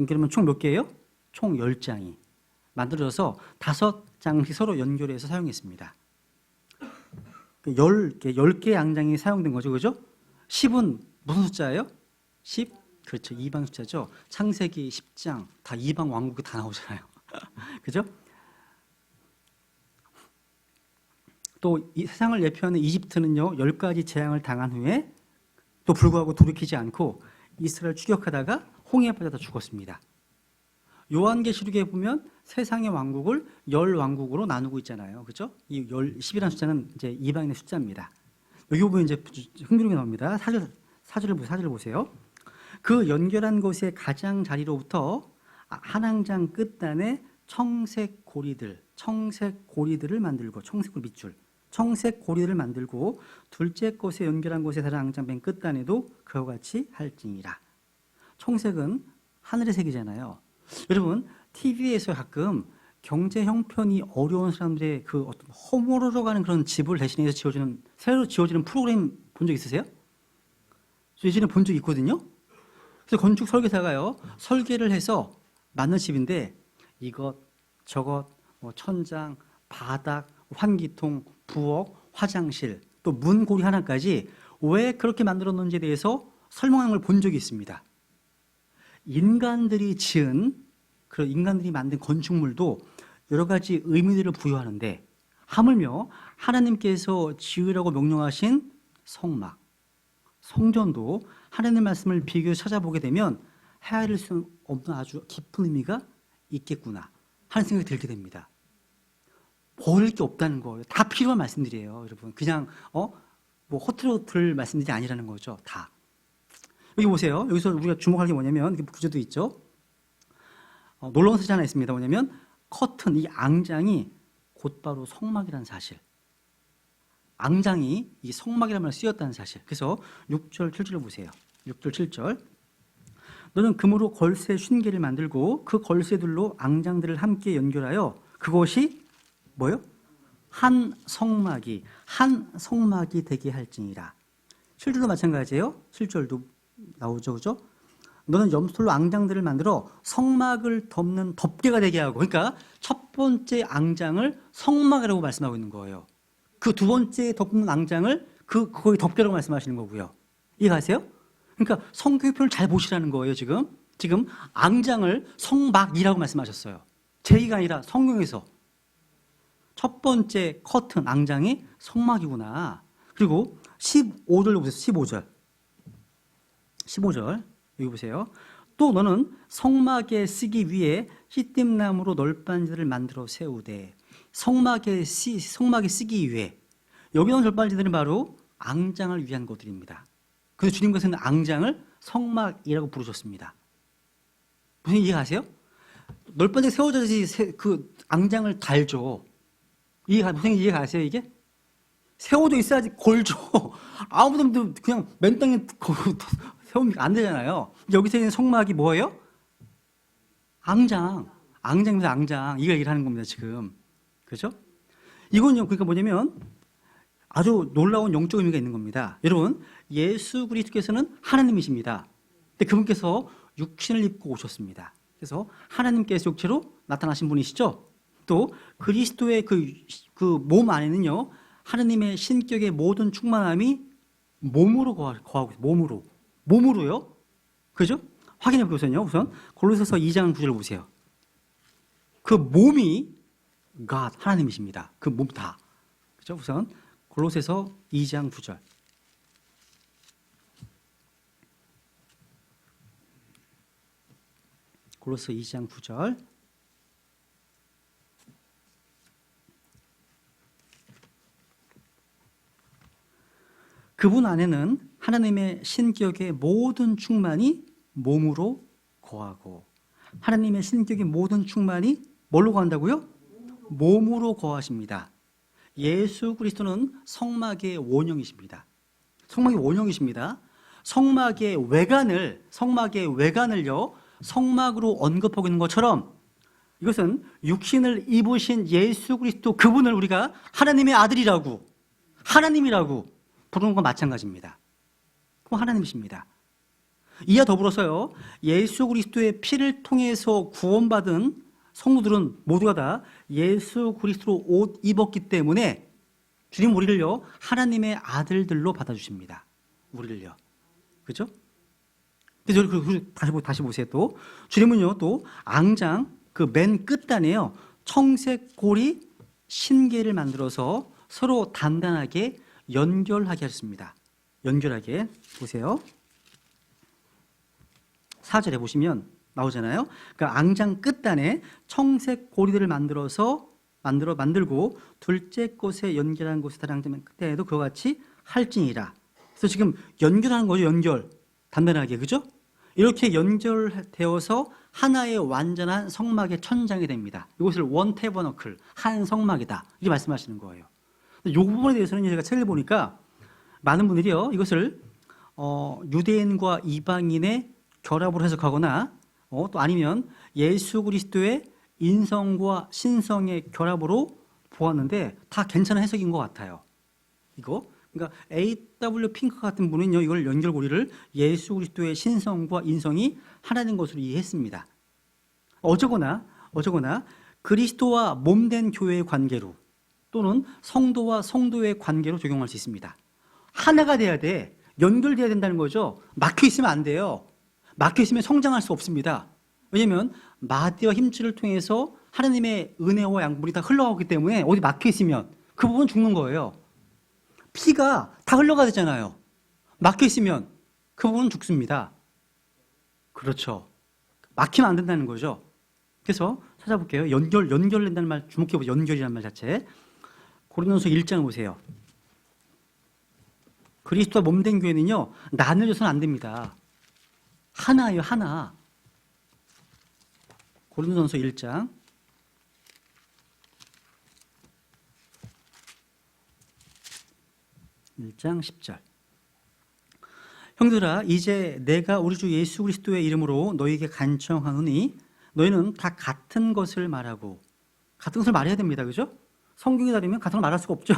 그러면 총 몇 개예요? 총 10장이 만들어져서 5장씩 서로 연결해서 사용했습니다. 10개의 앙장이 사용된 거죠. 그죠? 10은 무슨 숫자예요? 10? 그렇죠. 이방 숫자죠. 창세기 10장 다 이방 왕국이 다 나오잖아요. 그죠? 또 이 세상을 예표하는 이집트는요, 10가지 재앙을 당한 후에 또 불구하고 돌이키지 않고 이스라엘 추격하다가 홍해에 빠져다 죽었습니다. 요한계시록에 보면 세상의 왕국을 10왕국으로 나누고 있잖아요. 그죠? 이 10이라는 숫자는 이제 이방인의 숫자입니다. 여기 보면 이제 흥미롭게 나옵니다. 사절을 보세요. 그 연결한 곳의 가장 자리로부터 한 앙장 끝단에 청색 고리들을 만들고, 청색 밑줄, 청색 고리들을 만들고 둘째 것에 연결한 곳에 다른 앙장 맨 끝단에도 그와 같이 할지니라. 청색은 하늘의 색이잖아요. 여러분, TV에서 가끔 경제 형편이 어려운 사람들의 그 어떤 허물어져 가는 그런 집을 대신해서 새로 지어지는 프로그램 본 적 있으세요? 저 예전에 본 적 있거든요. 그래서 건축 설계사가요, 설계를 해서 만든 집인데 이것 저것 뭐 천장, 바닥, 환기통, 부엌, 화장실, 또 문고리 하나까지 왜 그렇게 만들었는지에 대해서 설명하는 걸 본 적이 있습니다. 인간들이 그런 인간들이 만든 건축물도 여러 가지 의미들을 부여하는데, 하물며 하나님께서 지으라고 명령하신 성막, 성전도 하나님의 말씀을 비교해서 찾아보게 되면 헤아릴 수 없는 아주 깊은 의미가 있겠구나 하는 생각이 들게 됩니다. 버릴 게 없다는 거예요. 다 필요한 말씀들이에요, 여러분. 그냥 뭐 허투루 들을 말씀들이 아니라는 거죠. 다. 여기 보세요. 여기서 우리가 주목할 게 뭐냐면, 구조도 있죠. 놀라운 사실 하나 있습니다. 뭐냐면 커튼, 이 앙장이 곧바로 성막이라는 사실. 앙장이 이 성막이라는 말을 쓰였다는 사실. 그래서 6절, 7절을 보세요. 6절, 7절. 너는 금으로 걸쇠 50개를 만들고 그 걸쇠들로 앙장들을 함께 연결하여 그것이 뭐요? 한 성막이 되게 할지니라. 7절도 마찬가지예요. 7절도 나오죠. 그죠? 너는 염소로 앙장들을 만들어 성막을 덮는 덮개가 되게 하고, 그러니까 첫 번째 앙장을 성막이라고 말씀하고 있는 거예요. 그 두 번째 덮는 앙장을 거기 덮개라고 말씀하시는 거고요. 이해가세요? 그러니까 성경의 표현을 잘 보시라는 거예요. 지금 앙장을 성막이라고 말씀하셨어요. 제 얘기가 아니라 성경에서 첫 번째 커튼 앙장이 성막이구나. 그리고 15절 보세요. 15절 여기 보세요. 또 너는 성막에 쓰기 위해 시띠나무로 널빤지들을 만들어 세우되. 성막에 쓰기 위해. 여기 나온 널빤지들은 바로 앙장을 위한 것들입니다. 그래서 주님께서는 앙장을 성막이라고 부르셨습니다. 무슨 이해가세요? 널빤지가 세워져야지 그 앙장을 달죠. 무슨 이해가세요 이게? 세워져 있어야지 걸죠. 아무도 그냥 맨 땅에 세우면 안 되잖아요. 여기서 있는 성막이 뭐예요? 앙장입니다. 앙장. 이걸 얘기를 하는 겁니다 지금. 그렇죠? 이건요, 그러니까 뭐냐면 아주 놀라운 영적 의미가 있는 겁니다. 여러분, 예수 그리스도께서는 하나님이십니다. 근데 그분께서 육신을 입고 오셨습니다. 그래서 하나님께서 육체로 나타나신 분이시죠. 또 그리스도의 그 몸 안에는요, 하나님의 신격의 모든 충만함이 몸으로 거하고 있어요. 몸으로요. 그죠? 확인해 보세요. 우선 골로새서 2장 9절을 보세요. 그 몸이 God, 하나님이십니다. 그 몸 다. 그죠? 우선 골로새서 2장 9절. 골로새 2장 9절. 그분 안에는 하나님의 신격의 모든 충만이 몸으로 거하고, 하나님의 신격의 모든 충만이 뭘로 거한다고요? 몸으로 거하십니다. 예수 그리스도는 성막의 원형이십니다. 성막의 원형이십니다. 성막의 외관을요, 성막으로 언급하고 있는 것처럼 이것은 육신을 입으신 예수 그리스도 그분을 우리가 하나님의 아들이라고, 하나님이라고 부르는 건 마찬가지입니다. 그건 하나님이십니다. 이와 더불어서요, 예수 그리스도의 피를 통해서 구원받은 성도들은 모두가 다 예수 그리스도로 옷 입었기 때문에 주님 우리를요, 하나님의 아들들로 받아주십니다. 우리를요. 그죠? 그래서 다시 보세요. 또 주님은요, 또 앙장 그 맨 끝단에요, 청색 고리 신계를 만들어서 서로 단단하게 연결하게 하셨습니다. 연결하게. 보세요. 4절에 보시면 나오잖아요. 그러니까 앙장 끝단에 청색 고리들을 만들고 둘째 곳에 연결한 곳에 앙장 끝단에도 그와 같이 할지니라. 그래서 지금 연결하는 거죠. 연결. 단단하게. 그죠? 이렇게 연결되어서 하나의 완전한 성막의 천장이 됩니다. 이것을 원 태버너클, 한 성막이다. 이렇게 말씀하시는 거예요. 이 부분에 대해서는 제가 책을 보니까 많은 분들이요, 이것을 유대인과 이방인의 결합으로 해석하거나 또 아니면 예수 그리스도의 인성과 신성의 결합으로 보았는데 다 괜찮은 해석인 것 같아요. 이거. 그러니까 A.W. 핑크 같은 분은요, 이걸 연결고리를 예수 그리스도의 신성과 인성이 하나인 것으로 이해했습니다. 어쩌거나 그리스도와 몸된 교회의 관계로 또는 성도와 성도의 관계로 적용할 수 있습니다. 하나가 돼야 돼. 연결돼야 된다는 거죠. 막혀 있으면 안 돼요. 막혀 있으면 성장할 수 없습니다. 왜냐하면 마디와 힘줄을 통해서 하나님의 은혜와 양분이 다 흘러가기 때문에 어디 막혀 있으면 그 부분 죽는 거예요. 피가 다 흘러가야 되잖아요. 막혀 있으면 그 부분은 죽습니다. 그렇죠. 막히면 안 된다는 거죠. 그래서 찾아볼게요. 연결된다는 말 주목해보세요. 연결이라는 말 자체. 고린도서 1장 보세요. 그리스도와 몸된 교회는요, 나눠져서는 안 됩니다. 하나예요, 하나. 고린도전서 1장 10절. 형들아, 이제 내가 우리 주 예수 그리스도의 이름으로 너희에게 간청하노니 너희는 다 같은 것을 말하고, 같은 것을 말해야 됩니다. 그죠? 성경이 다르면 같은 걸 말할 수가 없죠.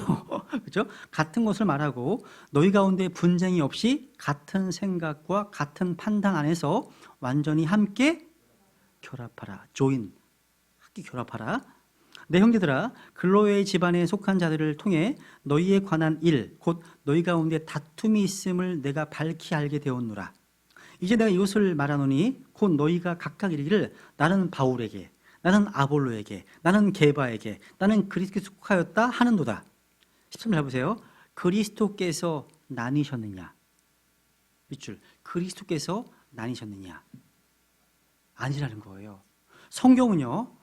그죠? 같은 것을 말하고 너희 가운데 분쟁이 없이 같은 생각과 같은 판단 안에서 완전히 함께 결합하라. 조인. 함께 결합하라. 내 형제들아, 글로의 집안에 속한 자들을 통해 너희에 관한 일, 곧 너희 가운데 다툼이 있음을 내가 밝히 알게 되었노라. 이제 내가 이것을 말하노니 곧 너희가 각각 이르기를 나는 바울에게, 나는 아볼로에게, 나는 게바에게, 나는 그리스도께 속하였다 하는도다. 13절 해보세요. 그리스도께서 나뉘셨느냐? 밑줄. 그리스도께서 나뉘셨느냐? 아니라는 거예요. 성경은요,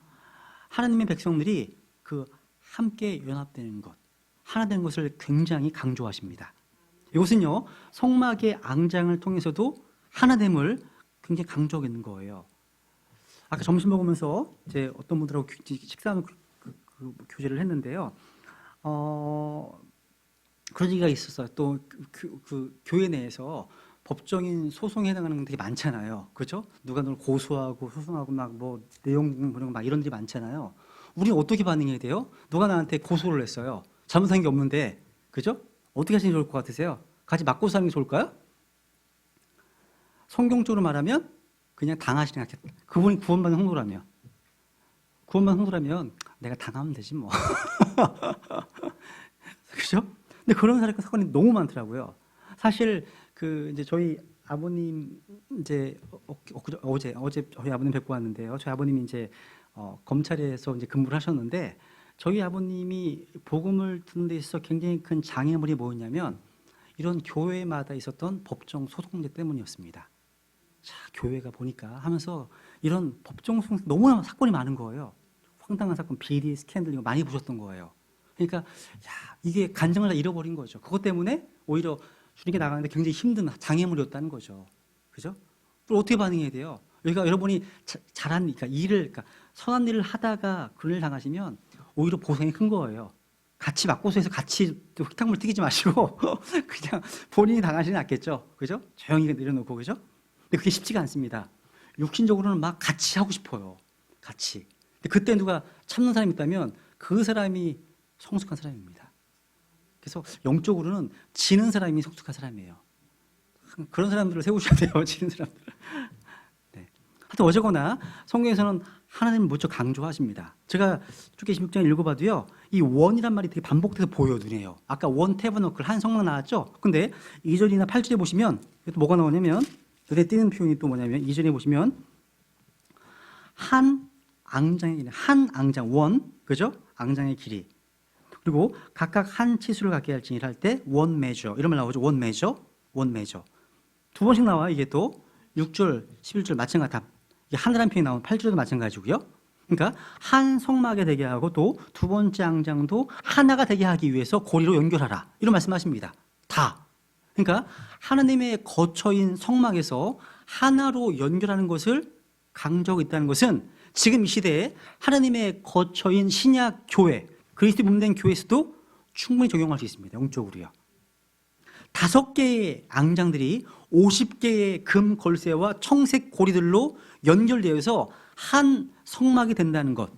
하나님의 백성들이 그 함께 연합되는 것, 하나 되는 것을 굉장히 강조하십니다. 이것은요, 성막의 앙장을 통해서도 하나됨을 굉장히 강조하고 있는 거예요. 아까 점심 먹으면서 이제 어떤 분들하고 식사하는 그 교제를 했는데요. 그런 얘기가 있었어요. 또 그 교회 내에서 법정인 소송에 해당하는 건 되게 많잖아요. 그렇죠? 누가 널 고소하고 소송하고 막 뭐 내용 보내고 막 이런 일이 많잖아요. 우리는 어떻게 반응해야 돼요? 누가 나한테 고소를 했어요. 잘못한 게 없는데, 그죠? 어떻게 하시는 게 좋을 것 같으세요? 같이 맞고 사는 게 좋을까요? 성경적으로 말하면 그냥 당하시는 게 낫겠다. 그분이 구원받은 성도라면 내가 당하면 되지 뭐. 그죠? 근데 그런 사건이 너무 많더라고요. 사실 이제 저희 아버님 이제 어제 저희 아버님 뵙고 왔는데요. 저희 아버님이 이제 검찰에서 이제 근무를 하셨는데, 저희 아버님이 복음을 듣는 데 있어서 굉장히 큰 장애물이 뭐였냐면 이런 교회마다 있었던 법정 소송제 때문이었습니다. 자, 교회가 보니까 하면서 이런 법정 소송 너무나 사건이 많은 거예요. 황당한 사건, 비리, 스캔들 이거 많이 보셨던 거예요. 그러니까 이게 간증을 다 잃어버린 거죠. 그것 때문에 오히려 주님께 나가는데 굉장히 힘든 장애물이었다는 거죠. 그죠? 그럼 어떻게 반응해야 돼요? 그러니까 여러분이 그러니까 그러니까 선한 일을 하다가 그런 일 당하시면 오히려 보상이 큰 거예요. 같이 맞고서해서 같이 흙탕물 튀기지 마시고 그냥 본인이 당하시는 게 낫겠죠. 그죠? 조용히 내려놓고, 그죠? 근데 그게 쉽지가 않습니다. 육신적으로는 막 같이 하고 싶어요. 같이. 근데 그때 누가 참는 사람이 있다면 그 사람이 성숙한 사람입니다. 그래서 영적으로는 지는 사람이 성숙한 사람이에요. 그런 사람들을 세우셔야 돼요. 지는 사람들. 네. 하여튼 어쨌거나 성경에서는 하나님을 무척 강조하십니다. 제가 출애굽기 16장 읽어봐도요, 이 원이란 말이 되게 반복돼서 보여요, 눈에요. 아까 원 태버너클 한 성막 나왔죠. 근데 2절이나 8절에 보시면 또 뭐가 나오냐면, 눈에 띄는 표현이 또 뭐냐면 2절에 보시면 한 앙장 원, 그죠? 앙장의 길이. 그리고 각각 한 치수를 갖게 할지니라 할 때 원 메저 이런 말 나오죠. 원 메저. 두 번씩 나와요. 이게 또 6절, 11절 마찬가지. 이게 하늘한 편이 나오면 8절도 마찬가지고요. 그러니까 한 성막에 되게 하고 또 두 번째 앙장도 하나가 되게 하기 위해서 고리로 연결하라. 이런 말씀하십니다. 다. 그러니까 하나님의 거처인 성막에서 하나로 연결하는 것을 강조하고 있다는 것은 지금 이 시대에 하나님의 거처인 신약 교회, 그리스도 몸된 교회에서도 충분히 적용할 수 있습니다. 영적으로요. 5개의 앙장들이 50개의 금 걸쇠와 청색 고리들로 연결되어서 한 성막이 된다는 것.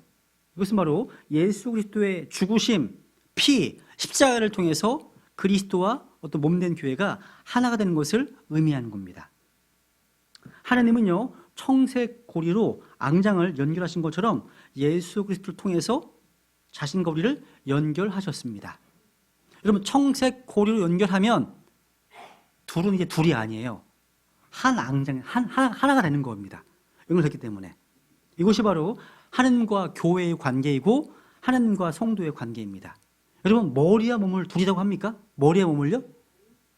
이것은 바로 예수 그리스도의 죽으심, 피, 십자가를 통해서 그리스도와 어떤 몸된 교회가 하나가 되는 것을 의미하는 겁니다. 하나님은요, 청색 고리로 앙장을 연결하신 것처럼 예수 그리스도를 통해서 자신과 우리를 연결하셨습니다. 여러분, 청색 고리로 연결하면 둘은 이제 둘이 아니에요. 한 앙장, 하나가 되는 겁니다. 연결했기 때문에. 이것이 바로 하나님과 교회의 관계이고 하나님과 성도의 관계입니다. 여러분, 머리와 몸을 둘이라고 합니까? 머리와 몸을요?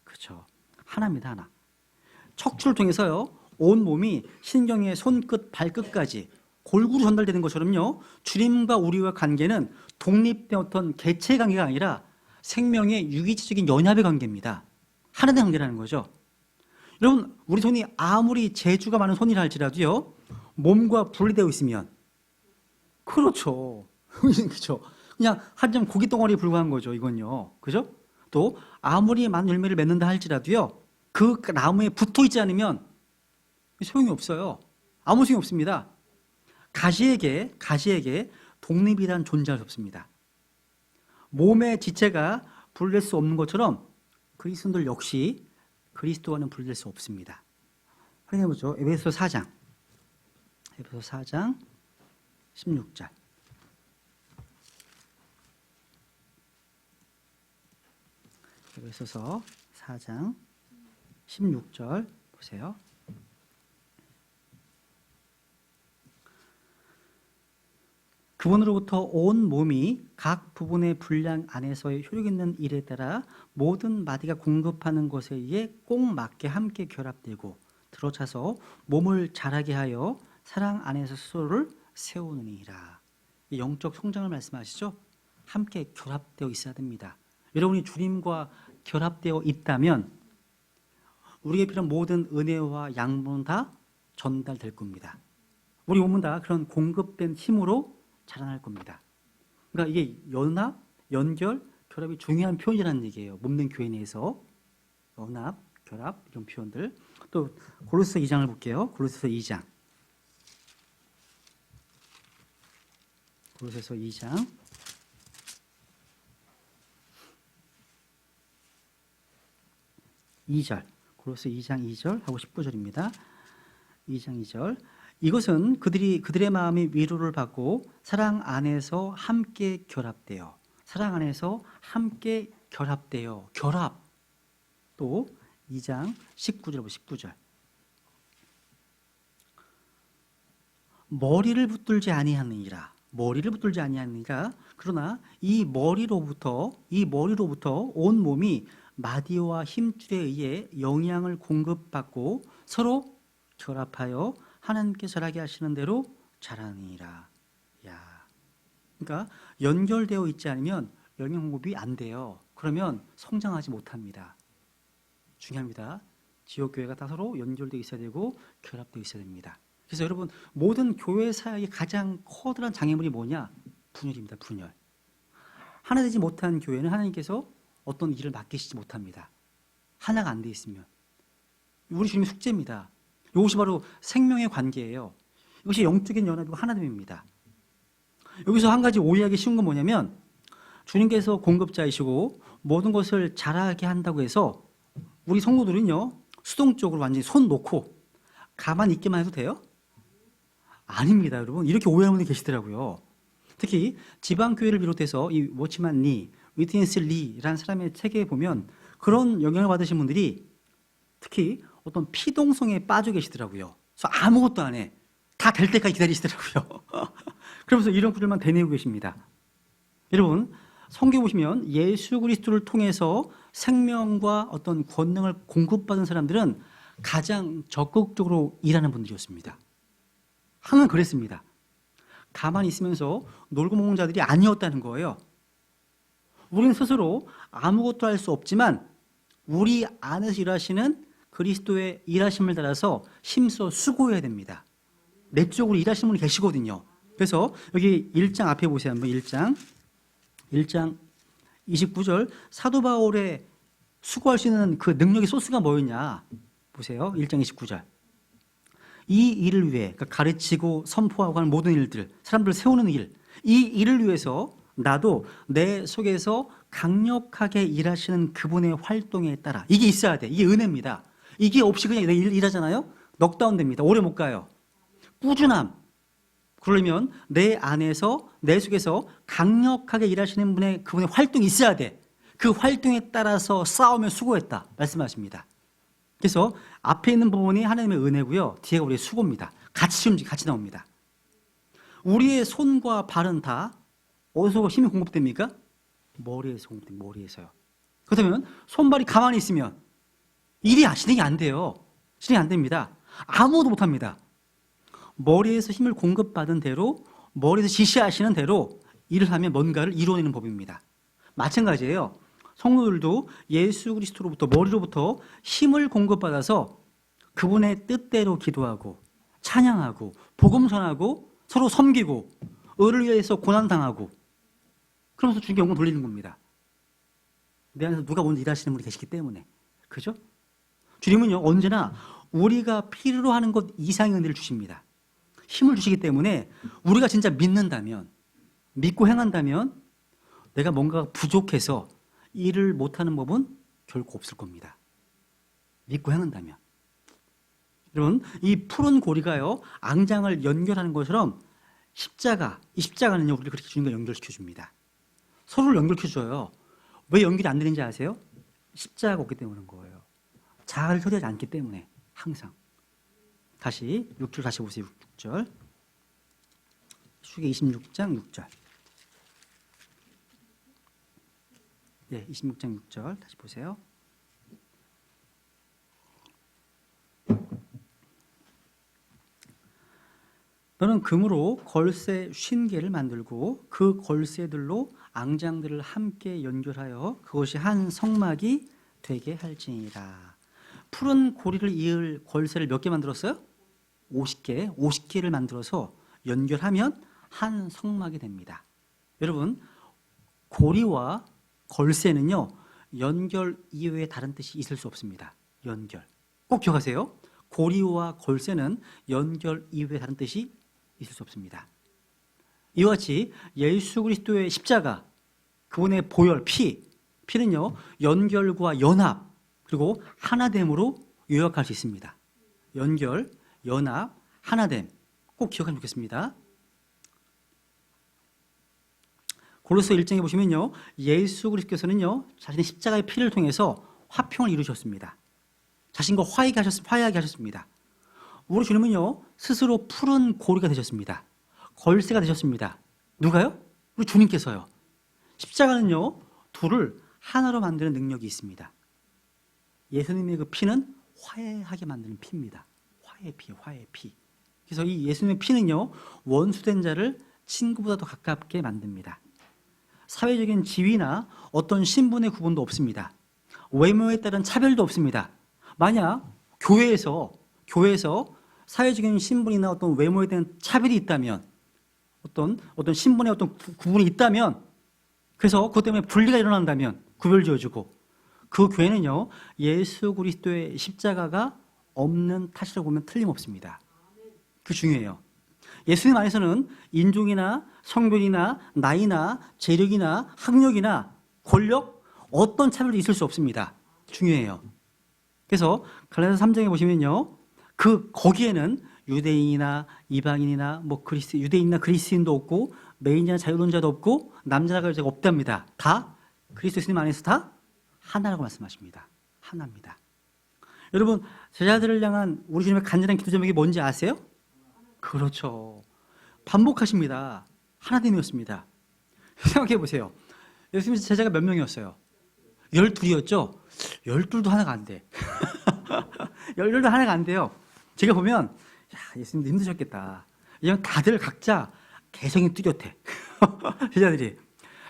그렇죠. 하나입니다, 하나. 척추를 통해서요, 온 몸이 신경의 손끝, 발끝까지 골고루 전달되는 것처럼요, 주님과 우리와 관계는 독립된 어떤 개체의 관계가 아니라 생명의 유기체적인 연합의 관계입니다. 하나의 관계라는 거죠. 여러분, 우리 손이 아무리 재주가 많은 손이라 할지라도요, 몸과 분리되어 있으면, 그렇죠. 그렇죠. 그냥 한 점 고기 덩어리에 불과한 거죠, 이건요. 그죠? 또 아무리 많은 열매를 맺는다 할지라도요, 그 나무에 붙어 있지 않으면 소용이 없어요. 아무 소용이 없습니다. 가시에게 독립이란 존재할 수 없습니다. 몸의 지체가 분리될 수 없는 것처럼 그리스도인들 역시 그리스도와는 분리될 수 없습니다. 확인해보죠. 에베소 4장 16절. 에베소서 4장 16절 보세요. 그분으로부터 온 몸이 각 부분의 분량 안에서의 효력 있는 일에 따라 모든 마디가 공급하는 것에 의해 꼭 맞게 함께 결합되고 들어차서 몸을 자라게 하여 사랑 안에서 스스로를 세우느니라. 영적 성장을 말씀하시죠? 함께 결합되어 있어야 됩니다. 여러분이 주님과 결합되어 있다면 우리에게 필요한 모든 은혜와 양분은 다 전달될 겁니다. 우리 몸은 다 그런 공급된 힘으로 자라날 겁니다. 그러니까 이게 연합, 연결, 결합이 중요한 표현이라는 얘기예요. 몸된 교회 내에서 연합, 결합 이런 표현들. 또 고린도서 2장을 볼게요. 고린도서 2장. 고린도서 2장. 2절. 고린도서 2장 2절하고 19절입니다. 2장 2절. 이것은 그들의 마음이 위로를 받고 사랑 안에서 함께 결합되어 결합. 또 2장 19절 19절. 머리를 붙들지 아니하느니라. 그러나 이 머리로부터 온 몸이 마디와 힘줄에 의해 영향을 공급받고 서로 결합하여 하나님께 자라게 하시는 대로 자라니라. 야, 그러니까 연결되어 있지 않으면 영양 공급이 안 돼요. 그러면 성장하지 못합니다. 중요합니다. 지역교회가 다 서로 연결되어 있어야 되고 결합되어 있어야 됩니다. 그래서 여러분, 모든 교회 사역의 가장 커다란 장애물이 뭐냐? 분열입니다. 분열. 하나 되지 못한 교회는 하나님께서 어떤 일을 맡기시지 못합니다. 하나가 안 돼 있으면. 우리 주님의 숙제입니다. 이것이 바로 생명의 관계예요. 이것이 영적인 연합이고 하나됨입니다. 여기서 한 가지 오해하기 쉬운 건 뭐냐면, 주님께서 공급자이시고 모든 것을 잘하게 한다고 해서 우리 성도들은요, 수동적으로 완전히 손 놓고 가만히 있기만 해도 돼요? 아닙니다, 여러분. 이렇게 오해하는 분이 계시더라고요. 특히 지방교회를 비롯해서 이 워치만 리, 위트니스 리라는 사람의 책에 보면 그런 영향을 받으신 분들이 특히 어떤 피동성에 빠져 계시더라고요. 그래서 아무것도 안 해. 다 될 때까지 기다리시더라고요. 그러면서 이런 구절만 되뇌고 계십니다. 여러분, 성경 보시면 예수 그리스도를 통해서 생명과 어떤 권능을 공급받은 사람들은 가장 적극적으로 일하는 분들이었습니다. 항상 그랬습니다. 가만히 있으면서 놀고 먹는 자들이 아니었다는 거예요. 우리는 스스로 아무것도 할 수 없지만 우리 안에서 일하시는 그리스도의 일하심을 따라서 힘써 수고해야 됩니다. 내적으로 일하시는 분이 계시거든요. 그래서 여기 1장 앞에 보세요. 한번 1장 29절 사도 바울의 수고할 수 있는 그 능력의 소스가 뭐였냐 보세요. 1장 29절 이 일을 위해, 그러니까 가르치고 선포하고 하는 모든 일들, 사람들을 세우는 일, 이 일을 위해서 나도 내 속에서 강력하게 일하시는 그분의 활동에 따라, 이게 있어야 돼. 이게 은혜입니다. 이게 없이 그냥 일하잖아요. 넉다운 됩니다. 오래 못 가요. 꾸준함. 그러려면 내 안에서, 내 속에서 강력하게 일하시는 그분의 활동이 있어야 돼. 그 활동에 따라서 싸우며 수고했다 말씀하십니다. 그래서 앞에 있는 부분이 하나님의 은혜고요, 뒤에가 우리의 수고입니다. 같이 나옵니다. 우리의 손과 발은 다 어디서 힘이 공급됩니까? 머리에서 공급됩니다. 머리에서요. 그렇다면 손발이 가만히 있으면 일이 진행이 안 돼요. 진행이 안 됩니다. 아무것도 못합니다. 머리에서 힘을 공급받은 대로, 머리에서 지시하시는 대로 일을 하면 뭔가를 이루어내는 법입니다. 마찬가지예요. 성도들도 예수 그리스도로부터, 머리로부터 힘을 공급받아서 그분의 뜻대로 기도하고 찬양하고 복음 전하고 서로 섬기고 의를 위해서 고난당하고 그러면서 주님께 영광 돌리는 겁니다. 내 안에서 누가 먼저 일하시는 분이 계시기 때문에. 그죠? 주님은요, 언제나 우리가 필요로 하는 것 이상의 은혜를 주십니다. 힘을 주시기 때문에 우리가 진짜 믿는다면, 믿고 행한다면 내가 뭔가 부족해서 일을 못하는 법은 결코 없을 겁니다. 믿고 행한다면. 여러분, 이 푸른 고리가요, 앙장을 연결하는 것처럼 이 십자가는요, 우리를 그렇게 주님과 연결시켜줍니다. 서로를 연결시켜줘요. 왜 연결이 안 되는지 아세요? 십자가가 없기 때문인 거예요. 자아를 처리하지 않기 때문에, 항상. 다시 6절 다시 보세요. 6절. 수계 26장 6절. 네, 26장 6절 다시 보세요. 너는 금으로 걸쇠 50개를 만들고 그 걸쇠들로 앙장들을 함께 연결하여 그것이 한 성막이 되게 할지니라. 푸른 고리를 이을 걸쇠를 몇 개 만들었어요? 50개를 만들어서 연결하면 한 성막이 됩니다. 여러분, 고리와 걸쇠는요, 연결 이외에 다른 뜻이 있을 수 없습니다. 연결. 꼭 기억하세요. 고리와 걸쇠는 연결 이외에 다른 뜻이 있을 수 없습니다. 이와 같이 예수 그리스도의 십자가, 그분의 보혈, 피는요, 연결과 연합, 그리고 하나됨으로 요약할 수 있습니다. 연결, 연합, 하나됨. 꼭 기억하면 좋겠습니다. 고린도서 1장에 보시면요, 예수 그리스도께서는요, 자신의 십자가의 피를 통해서 화평을 이루셨습니다. 자신과 화해하게 하셨습니다. 우리 주님은요, 스스로 푸른 고리가 되셨습니다. 걸쇠가 되셨습니다. 누가요? 우리 주님께서요. 십자가는요, 둘을 하나로 만드는 능력이 있습니다. 예수님의 그 피는 화해하게 만드는 피입니다. 화해의 피. 그래서 이 예수님의 피는요, 원수된 자를 친구보다 더 가깝게 만듭니다. 사회적인 지위나 어떤 신분의 구분도 없습니다. 외모에 따른 차별도 없습니다. 만약 교회에서 사회적인 신분이나 어떤 외모에 대한 차별이 있다면, 어떤 신분의 어떤 구분이 있다면, 그래서 그것 때문에 분리가 일어난다면 구별 지어주고, 그 교회는요, 예수 그리스도의 십자가가 없는 탓이라고 보면 틀림없습니다. 그게 중요해요. 예수님 안에서는 인종이나 성별이나 나이나 재력이나 학력이나 권력, 어떤 차별도 있을 수 없습니다. 중요해요. 그래서 갈라디아서 3장에 보시면요, 거기에는 유대인이나 이방인이나 유대인이나 그리스인도 없고, 매인이나 자유론자도 없고, 남자나 여자가 없답니다. 다 그리스도 예수님 안에서 다 하나라고 말씀하십니다. 하나입니다. 여러분, 제자들을 향한 우리 주님의 간절한 기도 제목이 뭔지 아세요? 그렇죠. 반복하십니다. 하나됨이었습니다. 생각해 보세요. 예수님 제자가 몇 명이었어요? 12이었죠? 12도 하나가 안 돼. 12도 하나가 안 돼요. 제가 보면, 야, 예수님도 힘드셨겠다. 이건 다들 각자 개성이 뚜렷해. 제자들이.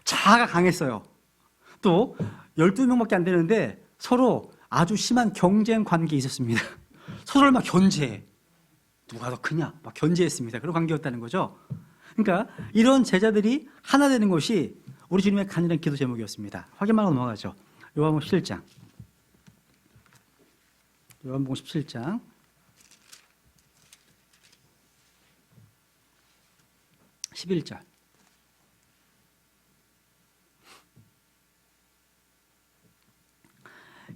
자아가 강했어요. 또 12명밖에 안 되는데 서로 아주 심한 경쟁 관계에 있었습니다. 서로를 막 견제해. 누가 더 크냐? 막 견제했습니다. 그런 관계였다는 거죠. 그러니까 이런 제자들이 하나 되는 것이 우리 주님의 간절한 기도 제목이었습니다. 확인만 하고 넘어가죠. 요한복음 17장. 요한복음 17장. 11절.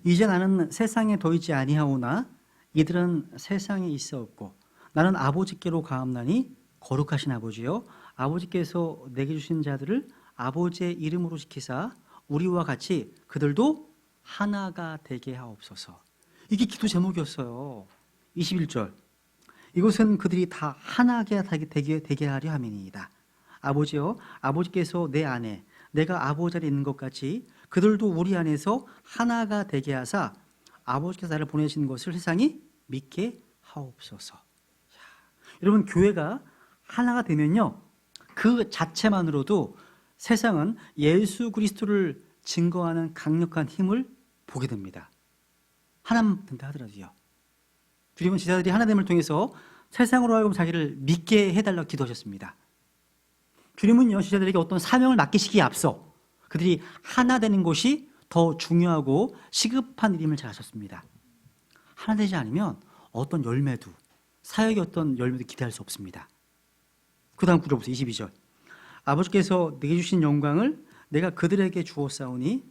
이제 나는 세상에 도이지 아니하오나 이들은 세상에 있어 없고 나는 아버지께로 가옵나니 거룩하신 아버지여, 아버지께서 내게 주신 자들을 아버지의 이름으로 지키사 우리와 같이 그들도 하나가 되게 하옵소서. 이게 기도 제목이었어요. 21절. 이것은 그들이 다 하나가 되게 하려 함이니이다. 아버지여, 아버지께서 내 안에 내가 아버지 안에 있는 것 같이 그들도 우리 안에서 하나가 되게 하사 아버지께서 나를 보내신 것을 세상이 믿게 하옵소서. 여러분, 교회가 하나가 되면요, 그 자체만으로도 세상은 예수 그리스도를 증거하는 강력한 힘을 보게 됩니다. 하나만 된다 하더라도요. 주님은 제자들이 하나됨을 통해서 세상으로 하여금 자기를 믿게 해달라고 기도하셨습니다. 주님은요, 제자들에게 어떤 사명을 맡기시기에 앞서 그들이 하나 되는 것이 더 중요하고 시급한 일임을 잘 아셨습니다. 하나 되지 않으면 어떤 열매도, 사역의 어떤 열매도 기대할 수 없습니다. 그 다음 구절 보세요. 22절. 아버지께서 내게 주신 영광을 내가 그들에게 주었사오니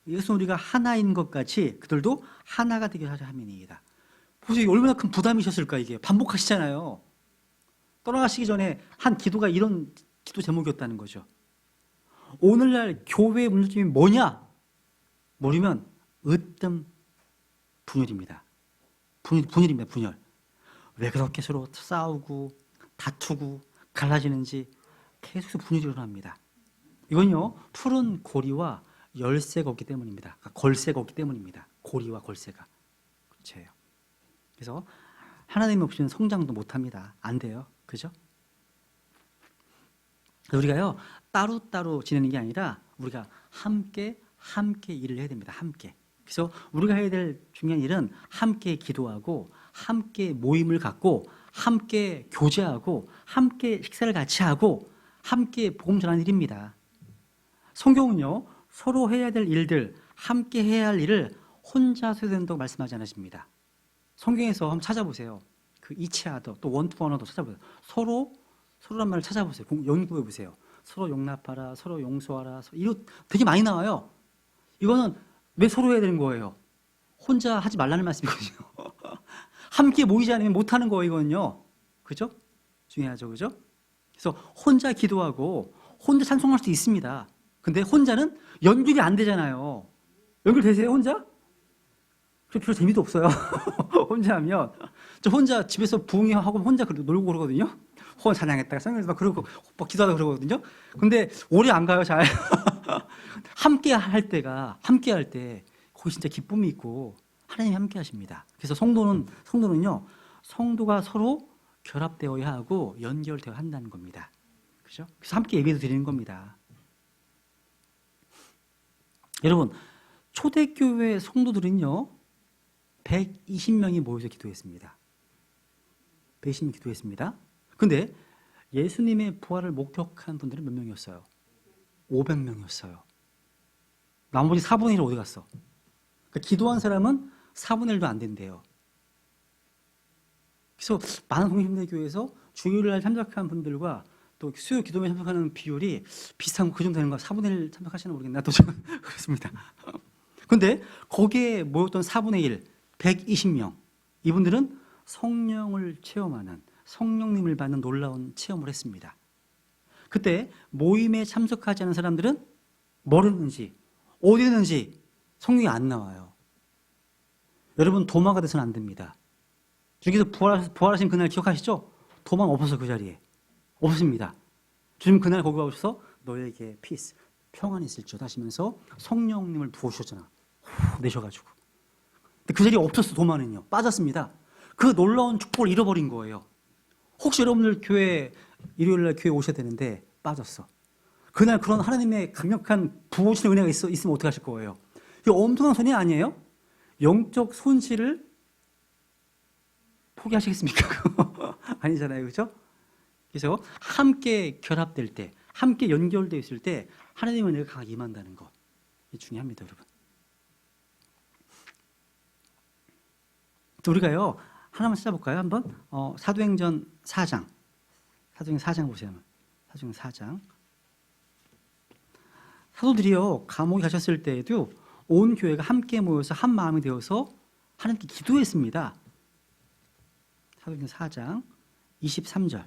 이것은 우리가 하나인 것 같이 그들도 하나가 되게 하자 함이니이다. 보세요. 얼마나 큰 부담이셨을까. 이게 반복하시잖아요. 떠나가시기 전에 한 기도가 이런 기도 제목이었다는 거죠. 오늘날 교회의 문제점이 뭐냐? 모르면 으뜸 분열입니다. 분열입니다. 분열. 왜 그렇게 서로 싸우고 다투고 갈라지는지 계속 분열이 일어납니다. 이건요, 푸른 고리와 열쇠가 없기 때문입니다. 걸쇠가 없기 때문입니다. 고리와 걸쇠가. 그렇죠. 그래서 하나님 없이는 성장도 못합니다. 안 돼요. 그죠? 우리가요, 따로따로 지내는 게 아니라 우리가 함께 일을 해야 됩니다. 함께. 그래서 우리가 해야 될 중요한 일은 함께 기도하고 함께 모임을 갖고 함께 교제하고 함께 식사를 같이 하고 함께 복음 전하는 일입니다. 성경은요, 서로 해야 될 일들, 함께 해야 할 일을 혼자서 해야 된다고 말씀하지 않으십니다. 성경에서 한번 찾아보세요. 그 이치하더 또 원투원어도 찾아보세요. 서로란 말을 찾아보세요. 연구해 보세요. 서로 용납하라, 서로 용서하라, 이거 되게 많이 나와요. 이거는 왜 서로 해야 되는 거예요? 혼자 하지 말라는 말씀이거든요. 함께 모이지 않으면 못하는 거예요, 이거는요. 그죠? 중요하죠, 그죠? 그래서 혼자 기도하고 혼자 찬송할 수도 있습니다. 근데 혼자는 연결이 안 되잖아요. 연결되세요, 혼자? 별로 재미도 없어요. 혼자 하면. 저 혼자 집에서 부흥하고 혼자 놀고 그러거든요. 혼자 찬양했다가 성경에서 막 그러고 막 기도하다 그러거든요. 근데 오래 안 가요, 잘. 함께 할 때 거기 진짜 기쁨이 있고 하나님이 함께 하십니다. 그래서 성도는요, 성도가 서로 결합되어야 하고 연결되어야 한다는 겁니다. 그죠? 그래서 함께 예배도 드리는 겁니다. 여러분, 초대교회 성도들은요, 120명이 모여서 기도했습니다. 120명이 기도했습니다. 근데 예수님의 부활을 목격한 분들은 몇 명이었어요? 500명이었어요. 나머지 4분의 1은 어디 갔어? 그러니까 기도한 사람은 4분의 1도 안 된대요. 그래서 많은 동심대교회에서 주일날 참석한 분들과 또 수요 기도에 참석하는 비율이 비슷한 거 그 정도 되는 거 4분의 1 참석하시나 모르겠나 또 저는 그렇습니다. 근데 거기에 모였던 4분의 1, 120명 이분들은 성령을 체험하는 성령님을 받는 놀라운 체험을 했습니다. 그때 모임에 참석하지 않은 사람들은 모르는지 어디 있는지 성경이 안 나와요. 여러분 도마가 돼서는 안 됩니다. 주님께서 부활하신 그날 기억하시죠? 도망 없었어요. 그 자리에 없습니다. 주님 그날 거기 오셔서 너에게 피스 평안이 있을지어다 하시면서 성령님을 부어주셨잖아. 내셔가지고. 근데 그 자리에 없었어. 도마는요. 빠졌습니다. 그 놀라운 축복을 잃어버린 거예요. 혹시 여러분들 교회 일요일날 교회 오셔야 되는데 빠졌어. 그날 그런 하나님의 강력한 부어주시는 은혜가 있으면 어떻게 하실 거예요? 이거 엄청난 손해 아니에요? 영적 손실을 포기하시겠습니까? 아니잖아요. 그렇죠? 그래서 함께 결합될 때, 함께 연결되어 있을 때 하나님의 은혜가 강하게 임한다는 것. 이게 중요합니다, 여러분. 또 우리가요. 하나만 찾아볼까요? 한번 사도행전 4장. 사도행전 4장 보세요. 사도행전 4장. 사도들이요. 감옥에 가셨을 때에도 온 교회가 함께 모여서 한 마음이 되어서 하나님께 기도했습니다. 사도행전 4장 23절.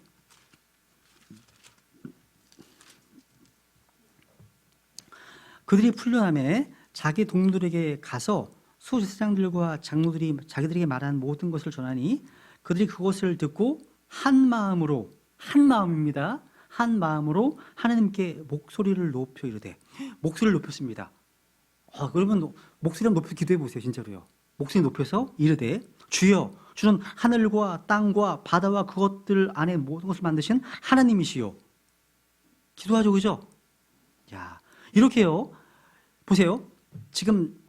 그들이 풀려남에 자기 동료들에게 가서 수제사장들과 장로들이 자기들에게 말한 모든 것을 전하니 그들이 그것을 듣고 한 마음으로 한 마음입니다. 한 마음으로 하나님께 목소리를 높여 이르되 목소리를 높였습니다. 그러면 목소리 한번 높여 기도해 보세요. 진짜로요. 목소리 높여서 이르되 주여 주는 하늘과 땅과 바다와 그것들 안에 모든 것을 만드신 하나님이시요. 기도하죠. 그죠? 야, 이렇게요. 보세요. 지금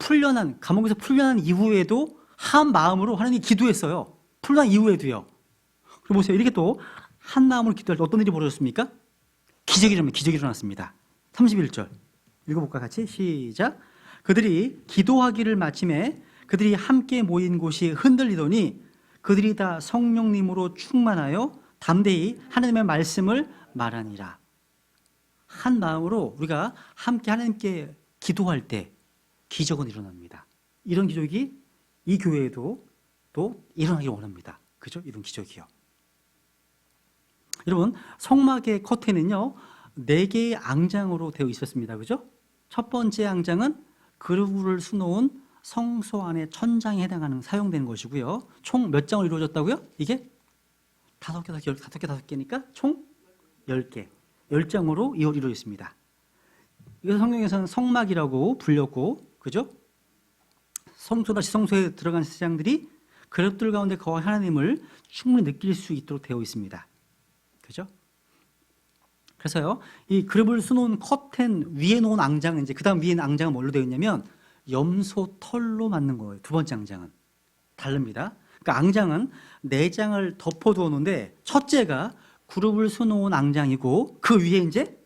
감옥에서 풀려난 이후에도 한 마음으로 하나님이 기도했어요. 풀려난 이후에도요. 그리고 보세요. 이렇게 또 한 마음으로 기도할 때 어떤 일이 벌어졌습니까? 기적이 일어났습니다. 31절. 읽어볼까 같이? 시작. 그들이 기도하기를 마침에 그들이 함께 모인 곳이 흔들리더니 그들이 다 성령님으로 충만하여 담대히 하나님의 말씀을 말하니라. 한 마음으로 우리가 함께 하나님께 기도할 때 기적은 일어납니다. 이런 기적이 이 교회에도 또 일어나기 원합니다. 그죠? 이런 기적이요. 여러분, 성막의 커튼은요 4개의 앙장으로 되어 있었습니다. 그죠? 첫 번째 앙장은 그루브를 수놓은 성소 안에 천장에 해당하는 사용되는 것이고요. 총 몇 장으로 이루어졌다고요? 이게 5개니까 총 10개. 10장으로 이루어져 있습니다. 이것을 성경에서는 성막이라고 불렸고, 그죠? 성소에 들어간 세상들이 그릇들 가운데 거한 하나님을 충분히 느낄 수 있도록 되어 있습니다. 그죠? 그래서요, 이 그릇을 수놓은 커튼 위에 놓은 앙장은 그 다음 위에 앙장은 뭘로 되어 있냐면 염소 털로 만든 거예요. 두 번째 앙장은 다릅니다. 그러니까 앙장은 4장을 덮어 두었는데 첫째가 그룹을 수놓은 앙장이고 그 위에 이제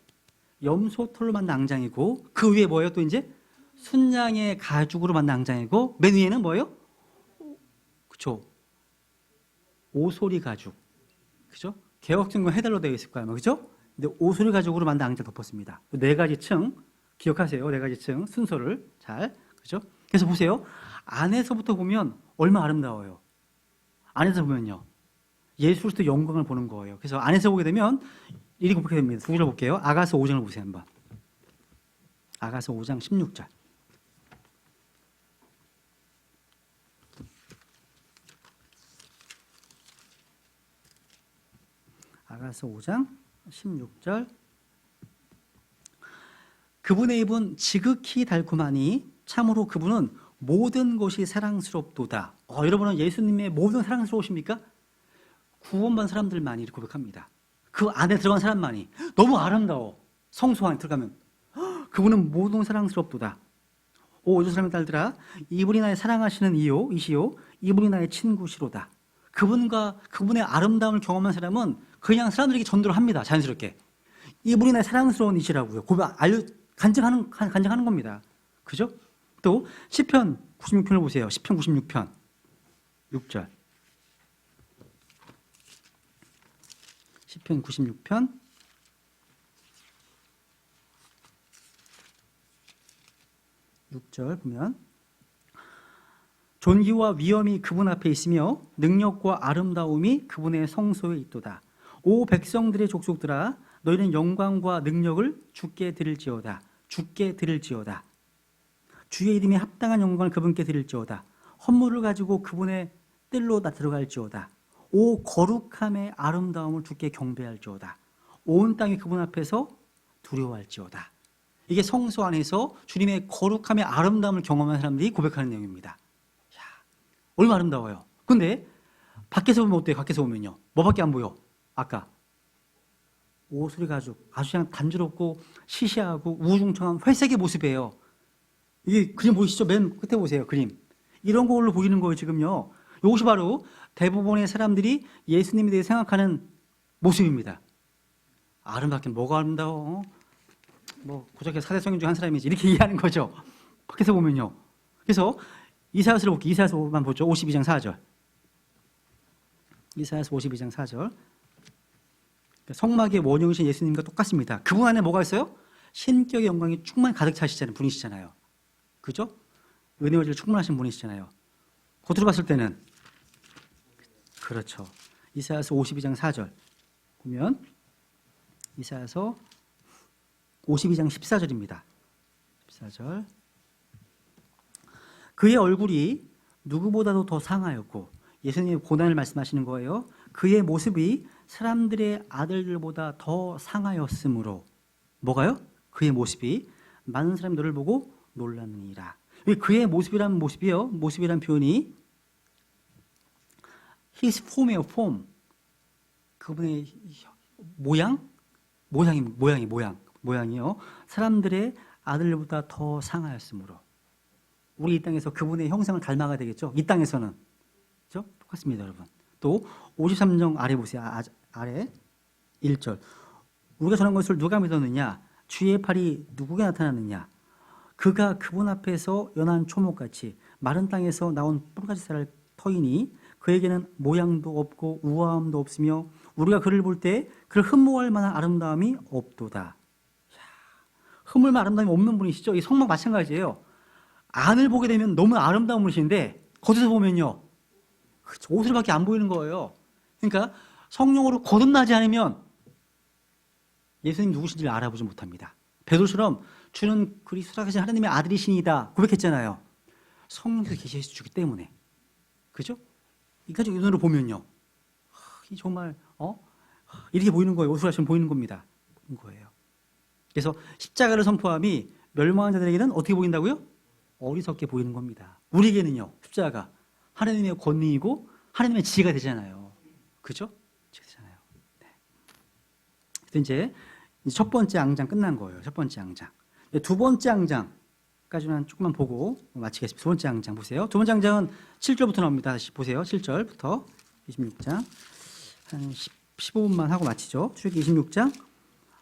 염소 털로 만든 앙장이고 그 위에 뭐예요? 또 이제 순양의 가죽으로 만든 앙장이고 맨 위에는 뭐예요? 그렇죠. 오소리 가죽. 그죠? 개혁증거 해달로 되어 있을 거예요. 그죠? 근데 오소리 가죽으로 만든 앙장 덮었습니다. 4가지 층 기억하세요. 4가지 층 순서를 잘. 그죠? 그래서 보세요. 안에서부터 보면 얼마나 아름다워요. 안에서 보면요. 예수 그리스도의 영광을 보는 거예요. 그래서 안에서 보게 되면 이렇게 보게 됩니다. 두 구절 볼게요. 아가서 5장을 보세요. 한번. 아가서 5장 16절. 아가서 5장 16절. 그분의 입은 지극히 달콤하니 참으로 그분은 모든 것이 사랑스럽도다. 여러분은 예수님의 모든 사랑스러우십니까? 구원받은 사람들만이 이렇게 고백합니다. 그 안에 들어간 사람만이 너무 아름다워. 성소 안에 들어가면 그분은 모든 사랑스럽도다. 오 예루살렘의 딸들아, 이분이 나의 사랑하시는 이시요 이분이 나의 친구시로다. 그분의 아름다움을 경험한 사람은 그냥 사람들에게 전도를 합니다. 자연스럽게. 이분이 나의 사랑스러운 이시라고요. 간증하는 겁니다. 그죠? 또 시편 96편을 보세요. 시편 96편 6절. 시편 96편 6절 보면 존귀와 위엄이 그분 앞에 있으며 능력과 아름다움이 그분의 성소에 있도다. 오 백성들의 족속들아, 너희는 영광과 능력을 주께 드릴지어다. 주께 드릴지어다. 주의 이름에 합당한 영광을 그분께 드릴지어다. 헌물을 가지고 그분의 뜰로 다 들어갈지어다. 오 거룩함의 아름다움을 주께 경배할지어다. 온 땅이 그분 앞에서 두려워할지어다. 이게 성소 안에서 주님의 거룩함의 아름다움을 경험한 사람들이 고백하는 내용입니다. 이야, 얼마나 아름다워요. 근데 밖에서 보면 어때요? 밖에서 보면요. 뭐밖에 안 보여? 아까 오수리 가죽, 아주 그냥 단조롭고 시시하고 우중충한 회색의 모습이에요. 이게 그림 보이시죠? 맨 끝에 보세요. 그림. 이런 걸로 보이는 거예요, 지금요. 이것이 바로 대부분의 사람들이 예수님에 대해 생각하는 모습입니다. 아름답게 뭐가 아름다워? 고작해 사대성인 중 한 사람이지. 이렇게 이해하는 거죠. 밖에서 보면요. 그래서 이사야서를 볼게요. 이사야서만 보죠. 52장 4절. 이사야서 52장 4절. 성막의 원형이신 예수님과 똑같습니다. 그분 안에 뭐가 있어요? 신격의 영광이 충만히 가득 차시는 분이시잖아요. 그죠? 은혜와 진리로 충만하신 분이시잖아요. 겉으로 봤을 때는 그렇죠. 이사야서 52장 4절 보면 이사야서 52장 14절입니다. 14절. 그의 얼굴이 누구보다도 더 상하였고, 예수님의 고난을 말씀하시는 거예요. 그의 모습이 사람들의 아들들보다 더 상하였으므로 뭐가요? 그의 모습이 많은 사람이 너를 보고 놀랐느니라. 그의 모습이란 모습이요. 모습이란 표현이 his form이에요. form. 그분의 모양이요. 사람들의 아들보다 더 상하였으므로. 우리 이 땅에서 그분의 형상을 닮아가야 되겠죠. 이 땅에서는. 그렇죠? 똑같습니다, 여러분. 또 53장 아래 보세요. 아래 1절. 우리가 전한 것을 누가 믿었느냐? 주의 팔이 누구에게 나타났느냐? 그가 그분 앞에서 연한 초목같이 마른 땅에서 나온 뿔가지 쌀을 터이니 그에게는 모양도 없고 우아함도 없으며 우리가 그를 볼 때 그를 흠모할 만한 아름다움이 없도다. 흠을 아름다움이 없는 분이시죠. 이 성막 마찬가지예요. 안을 보게 되면 너무 아름다운 분이신데 겉에서 보면요, 옷을밖에 안 보이는 거예요. 그러니까 성령으로 거듭나지 않으면 예수님 누구신지를 알아보지 못합니다. 베드로처럼 주는 그리스도가 계신 하나님의 아들이시니다 고백했잖아요. 성령께서 계시주기 때문에. 그죠? 이까지 눈으로 보면요, 이 정말 이렇게 보이는 거예요. 옷을 하시면 보이는 겁니다. 보이는 거예요. 그래서 십자가를 선포함이 멸망한 자들에게는 어떻게 보인다고요? 어리석게 보이는 겁니다. 우리에게는요, 십자가가 하나님의 권능이고 하나님의 지혜가 되잖아요. 그죠? 지혜가 되잖아요. 네. 그래서 이제 첫 번째 앙장 끝난 거예요. 첫 번째 앙장. 두 번째 앙장까지만 조금만 보고 마치겠습니다. 두 번째 앙장 보세요. 두 번째 앙장은 7절부터 나옵니다. 다시 보세요. 7절부터 26장. 한 15분만 하고 마치죠. 출애굽기 26장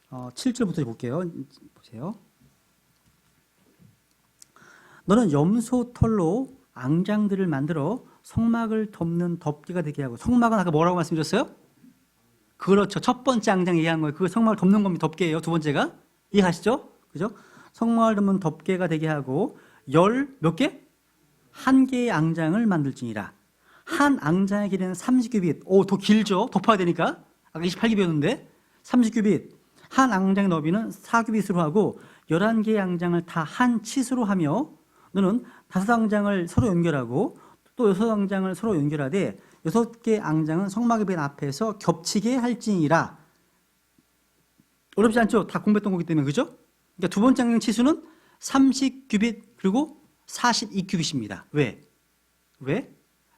7절부터 볼게요. 보세요. 너는 염소 털로 앙장들을 만들어 성막을 덮는 덮개가 되게 하고, 성막은 아까 뭐라고 말씀드렸어요? 그렇죠. 첫 번째 앙장 얘기한 거예요. 그 성막을 덮는 겁니다. 덮개예요. 두 번째가. 이해하시죠? 그죠? 성막을 덮는 덮개가 되게 하고 몇 개? 한 개의 앙장을 만들지니라. 한 앙장의 길이는 30규빗. 더 길죠? 덮어야 되니까. 아까 28규빗이었는데 30규빗. 한 앙장의 너비는 4규빗으로 하고 11개의 앙장을 다 한 칫으로 하며 너는 5앙장을 서로 연결하고 또 6앙장을 서로 연결하되 6개의 앙장은 성막의 맨 앞에서 겹치게 할지니라. 어렵지 않죠? 다 공부했던 거기 때문에. 그죠? 그러니까 두 번째 앙장 치수는 30규빗 그리고 42규빗입니다. 왜?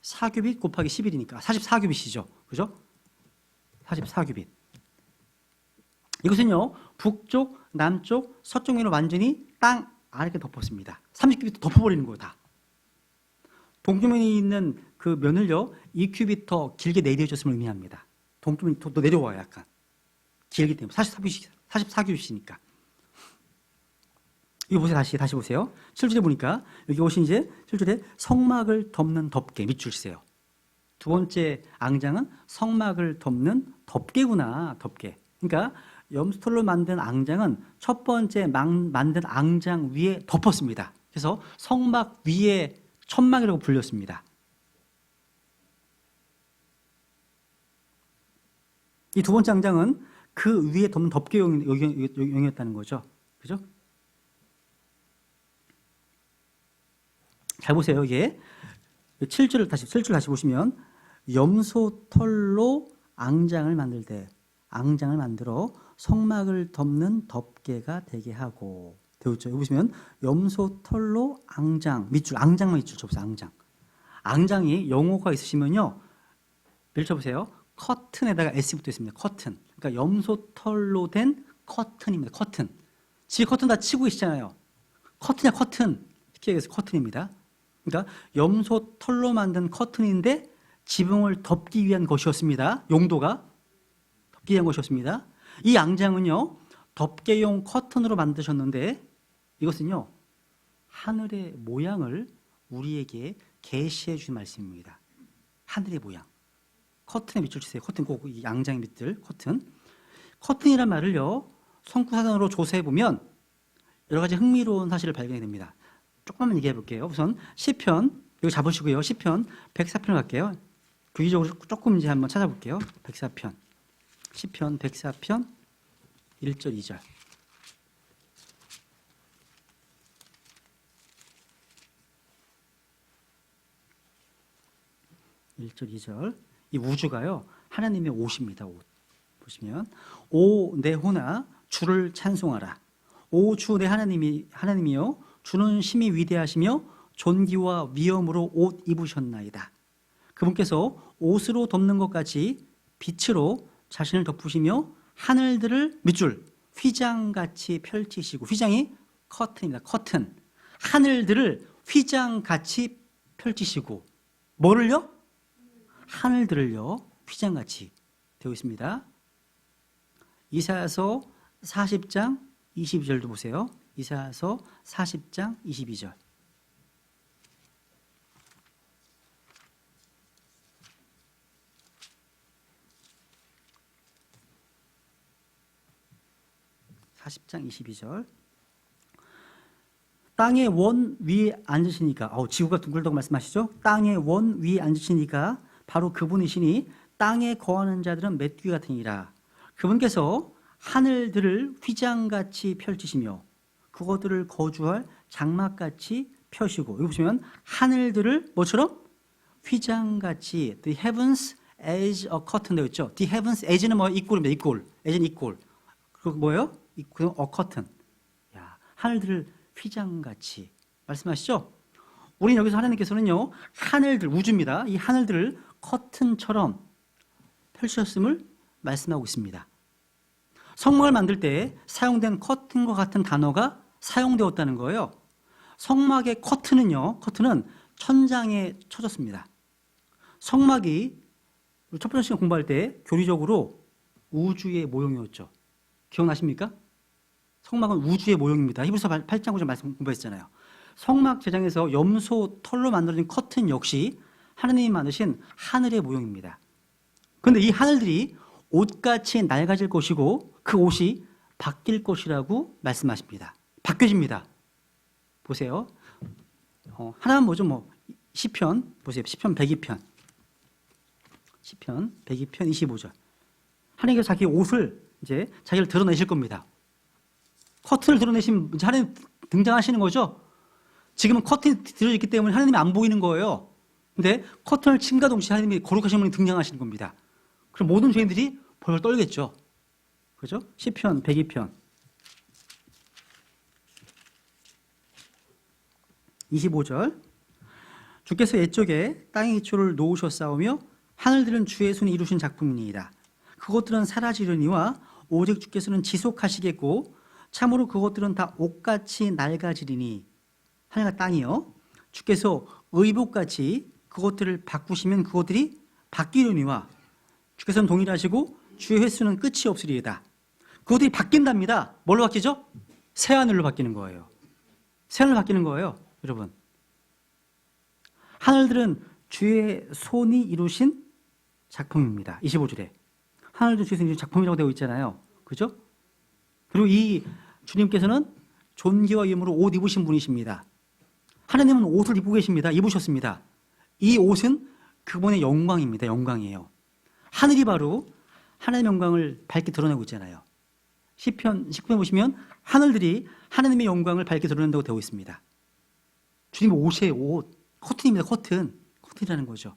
4규빗 곱하기 11이니까 44규빗이죠. 그죠? 44규빗. 이것은요, 북쪽, 남쪽, 서쪽 면을 완전히 땅 아래게 덮었습니다. 30규빗 덮어버리는 거예요, 다. 동쪽면이 있는 그 면을요, 2규빗 더 길게 내려줬음을 의미합니다. 동쪽면이 더 내려와요, 약간. 길기 때문에. 44규빗이니까. 이거 보세요, 다시 보세요. 7절에 보니까, 여기 오신 이제 7절에 성막을 덮는 덮개, 밑줄 치세요. 두 번째 앙장은 성막을 덮는 덮개구나, 덮개. 그러니까 염소털로 만든 앙장은 첫 번째 만든 앙장 위에 덮었습니다. 그래서 성막 위에 천막이라고 불렸습니다. 이 두 번째 앙장은 그 위에 덮는 덮개용이었다는 거죠. 그죠? 잘 보세요. 이게 7절 다시 보시면 염소털로 앙장을 만들 때 앙장을 만들어 성막을 덮는 덮개가 되게 하고 되어 있죠. 여기 보시면 염소털로 앙장 밑줄 앙장만 밑줄 쳐보세요. 앙장이 영어가 있으시면요. 예를 쳐보세요. 커튼에다가 S 붙어 있습니다. 커튼. 그러니까 염소털로 된 커튼입니다. 커튼. 지금 커튼 다 치고 계시잖아요. 커튼이야 커튼. 쉽게 얘기해서 커튼입니다. 그러니까 염소털로 만든 커튼인데 지붕을 덮기 위한 것이었습니다. 용도가 덮기 위한 것이었습니다. 이 앙장은요, 덮개용 커튼으로 만드셨는데 이것은요, 하늘의 모양을 우리에게 계시해 주신 말씀입니다. 하늘의 모양. 커튼에 밑줄 치세요. 커튼 꼭 이 앙장의 밑줄 커튼. 커튼이란 말을요, 성구사전으로 조사해 보면 여러 가지 흥미로운 사실을 발견하게 됩니다. 조금만 얘기해 볼게요. 우선 시편 이거 잡으시고요. 시편 104편 갈게요. 규기적으로 조금 이제 한번 찾아볼게요. 104편. 시편 104편 1절 2절. (1절) 2절. 이 우주가요 하나님의 옷입니다. 옷. 보시면 오 내 호나 주를 찬송하라. 오 주 내 하나님이여 주는 심히 위대하시며 존귀와 위엄으로 옷 입으셨나이다. 그분께서 옷으로 덮는 것 같이 빛으로 자신을 덮으시며 하늘들을 밑줄 휘장같이 펼치시고, 휘장이 커튼입니다. 커튼. 하늘들을 휘장같이 펼치시고, 뭐를요? 하늘들을요 휘장같이 되어 있습니다. 이사야서 40장 22절도 보세요. 이사야서 40장 22절. (40장 22절) 땅의 원 위에 앉으시니까, 지구가 둥글다고 말씀하시죠? 땅의 원 위에 앉으시니까 바로 그분이시니 땅에 거하는 자들은 메뚜기 같으니라. 그분께서 하늘들을 휘장같이 펼치시며 그것들을 거주할 장막같이 펴시고, 여기 보시면 하늘들을 뭐처럼? 휘장같이 the heavens as a curtain 되어 있죠. the heavens as는 뭐 equal입니다. equal. as는 equal. 그리고 뭐예요? equal a curtain. 야, 하늘들을 휘장같이 말씀하시죠? 우리 여기서 하나님께서는요, 하늘들, 우주입니다. 이 하늘들을 커튼처럼 펼치셨음을 말씀하고 있습니다. 성막을 만들 때 사용된 커튼과 같은 단어가 사용되었다는 거예요. 성막의 커튼은 천장에 쳐졌습니다. 성막이 첫 번째 시간 공부할 때 교리적으로 우주의 모형이었죠. 기억나십니까? 성막은 우주의 모형입니다. 히브리서 8장 9절 말씀 공부했잖아요. 성막 제장에서 염소 털로 만들어진 커튼 역시 하나님이 만드신 하늘의 모형입니다. 그런데 이 하늘들이 옷같이 낡아질 것이고 그 옷이 바뀔 것이라고 말씀하십니다. 바뀌어집니다. 보세요. 하나는 뭐죠? 시편 보세요. 시편 102편. 시편 102편 25절. 하나님께서 자기 옷을 이제 자기를 드러내실 겁니다. 커튼을 드러내시면 하나님 등장하시는 거죠. 지금은 커튼이 들어져 있기 때문에 하나님이 안 보이는 거예요. 근데 커튼을 침과 동시에 하나님이 거룩하신 분이 등장하시는 겁니다. 그럼 모든 죄인들이 벌벌 떨겠죠. 그죠? 시편 102편 25절. 주께서 옛적에 땅의 기초를 놓으셨사오며 하늘들은 주의 손이 이루신 작품이니이다. 그것들은 사라지려니와 오직 주께서는 지속하시겠고 참으로 그것들은 다 옥같이 낡아지리니 하늘과 땅이요 주께서 의복같이 그것들을 바꾸시면 그것들이 바뀌려니와 주께서는 동일하시고 주의 횟수는 끝이 없으리이다. 그것들이 바뀐답니다. 뭘로 바뀌죠? 새하늘로 바뀌는 거예요. 새하늘로 바뀌는 거예요. 여러분, 하늘들은 주의 손이 이루신 작품입니다. 25절에 하늘도 주의 손이 이루신 작품이라고 되어 있잖아요. 그죠? 그리고 이 주님께서는 존귀와 위엄으로 옷 입으신 분이십니다. 하나님은 옷을 입고 계십니다. 입으셨습니다. 이 옷은 그분의 영광입니다. 영광이에요. 하늘이 바로 하나님의 영광을 밝게 드러내고 있잖아요. 시편 19편 보시면 하늘들이 하나님의 영광을 밝게 드러낸다고 되어 있습니다. 주님 옷이에요. 옷. 커튼입니다. 커튼이라는 거죠.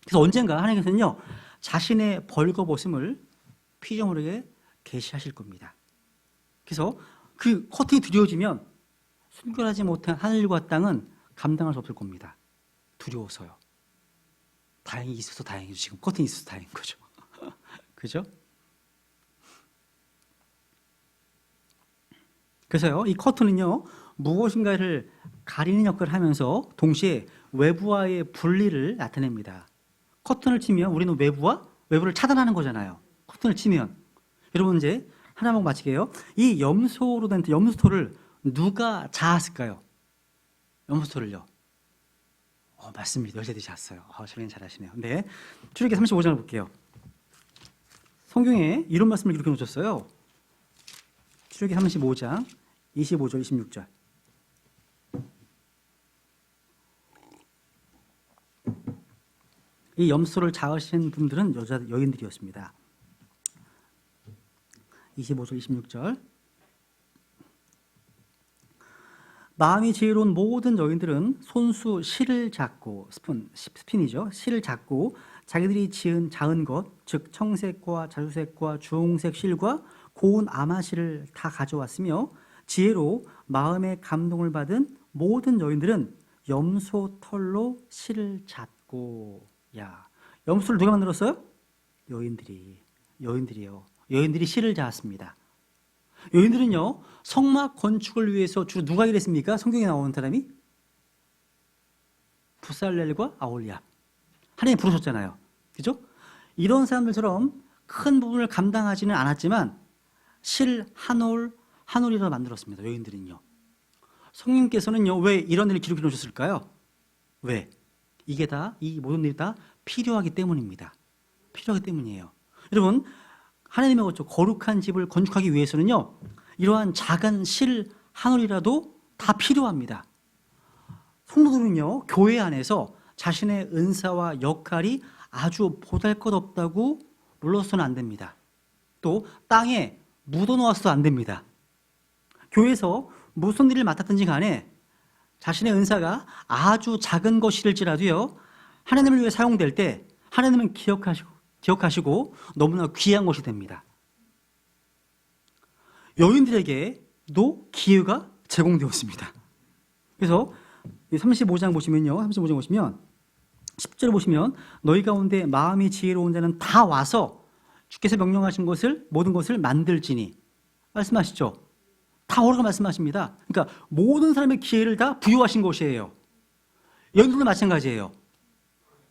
그래서 언젠가 하나님께서는요 자신의 벌거벗음을 피조물에게 계시하실 겁니다. 그래서 그 커튼이 드리워지면 순결하지 못한 하늘과 땅은 감당할 수 없을 겁니다. 두려워서요. 다행히 있어서 다행이죠. 지금 커튼이 있어서 다행인 거죠. 그죠? 그래서요, 이 커튼은요, 무엇인가를 가리는 역할을 하면서 동시에 외부와의 분리를 나타냅니다. 커튼을 치면 우리는 외부를 차단하는 거잖아요. 커튼을 치면. 여러분 이제 하나만 마치게요. 이 염소로 된 염소토를 누가 자았을까요? 염소토를요. 맞습니다. 여자들이 잤어요. 저는 잘하시네요. 네. 출애굽기 35장을 볼게요. 성경에 이런 말씀을 이렇게 놓으셨어요. 출애굽기 35장 25절 26절. 이 염소를 자으신 분들은 여인들이었습니다. 25절 26절. 마음이 지혜로운 모든 여인들은 손수 실을 잡고 스핀이죠. 실을 잡고 자기들이 자은 것, 즉 청색과 자주색과 주홍색 실과 고운 아마실을 다 가져왔으며 지혜로 마음의 감동을 받은 모든 여인들은 염소 털로 실을 잡고 염소를 누가 만들었어요? 여인들이요. 여인들이 실을 잡았습니다. 여인들은요 성막 건축을 위해서 주로 누가 일했습니까? 성경에 나오는 사람이 부살렐과 아홀리압. 하나님 부르셨잖아요. 그죠? 이런 사람들처럼 큰 부분을 감당하지는 않았지만 실 한 올이라도 만들었습니다. 여인들은요. 성령께서는요 왜 이런 일을 기록해 놓으셨을까요? 왜? 이 모든 일이 다 필요하기 때문입니다. 필요하기 때문이에요. 여러분, 하나님의 거룩한 집을 건축하기 위해서는요 이러한 작은 실 한 올이라도 다 필요합니다. 성도들은요 교회 안에서 자신의 은사와 역할이 아주 보잘것없다고 물러서는 안 됩니다. 또 땅에 묻어놓아서도 안 됩니다. 교회에서 무슨 일을 맡았든지 간에 자신의 은사가 아주 작은 것일지라도요 하나님을 위해 사용될 때 하나님은 기억하시고 너무나 귀한 것이 됩니다. 여인들에게도 기회가 제공되었습니다. 그래서 35장 보시면 10절 보시면 너희 가운데 마음이 지혜로운 자는 다 와서 주께서 명령하신 모든 것을 만들지니 말씀하시죠. 다 오라고 말씀하십니다. 그러니까 모든 사람의 기회를 다 부여하신 것이에요. 여인들도 마찬가지예요.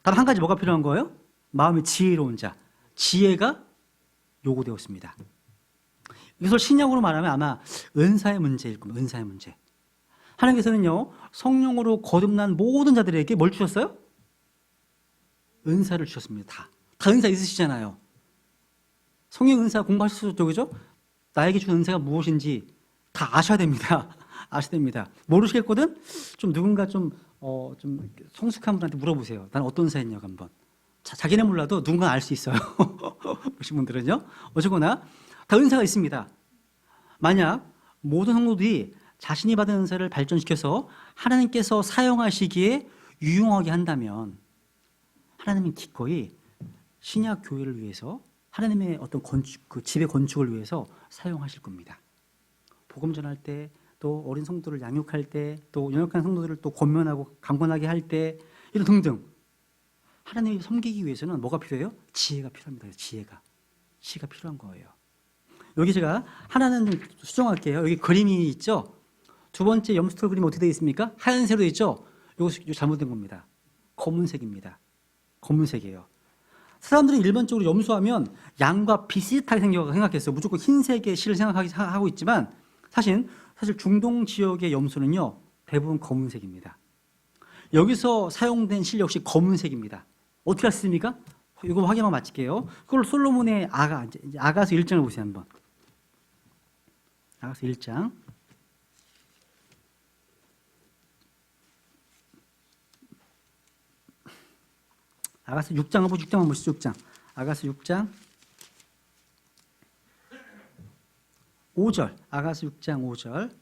단 한 가지 뭐가 필요한 거예요? 마음이 지혜로운 자. 지혜가 요구되었습니다. 이것을 신약으로 말하면 아마 은사의 문제일 겁니다. 은사의 문제. 하나님께서는요 성령으로 거듭난 모든 자들에게 뭘 주셨어요? 은사를 주셨습니다. 다 은사 있으시잖아요. 성령 은사 공부하셨죠, 그죠? 나에게 준 은사가 무엇인지 다 아셔야 됩니다. 아셔야 됩니다. 모르시겠거든? 좀 누군가 좀 성숙한 분한테 물어보세요. 난 어떤 은사였냐고 한번. 자기네 몰라도 누군가 알 수 있어요. 보신 분들은요. 어쨌거나 다 은사가 있습니다. 만약 모든 성도들이 자신이 받은 은사를 발전시켜서 하나님께서 사용하시기에 유용하게 한다면 하나님은 기꺼이 신약 교회를 위해서 하나님의 어떤 집의 건축을 위해서 사용하실 겁니다. 복음 전할 때, 또 어린 성도를 양육할 때, 또 연약한 성도들을 또 권면하고 강권하게 할 때, 이런 등등 하나님을 섬기기 위해서는 뭐가 필요해요? 지혜가 필요합니다. 지혜가 필요한 거예요. 여기 제가 하나는 좀 수정할게요. 여기 그림이 있죠? 두 번째 염소털 그림 어떻게 되어 있습니까? 하얀색으로 되어 있죠? 이거 잘못된 겁니다. 검은색입니다. 검은색이에요. 사람들이 일반적으로 염소하면 양과 비슷하게 생각했어요. 무조건 흰색의 실을 생각하고 있지만 사실 중동 지역의 염소는요 대부분 검은색입니다. 여기서 사용된 실 역시 검은색입니다. 어떻게 했습니까? 이거 확인만 마칠게요. 그걸 솔로몬의 아가서 1장을 보세요 한번. 아가서 1장. 아가서 6장만 보시죠. 6장. 아가서 6장 5절. 아가서 6장 5절.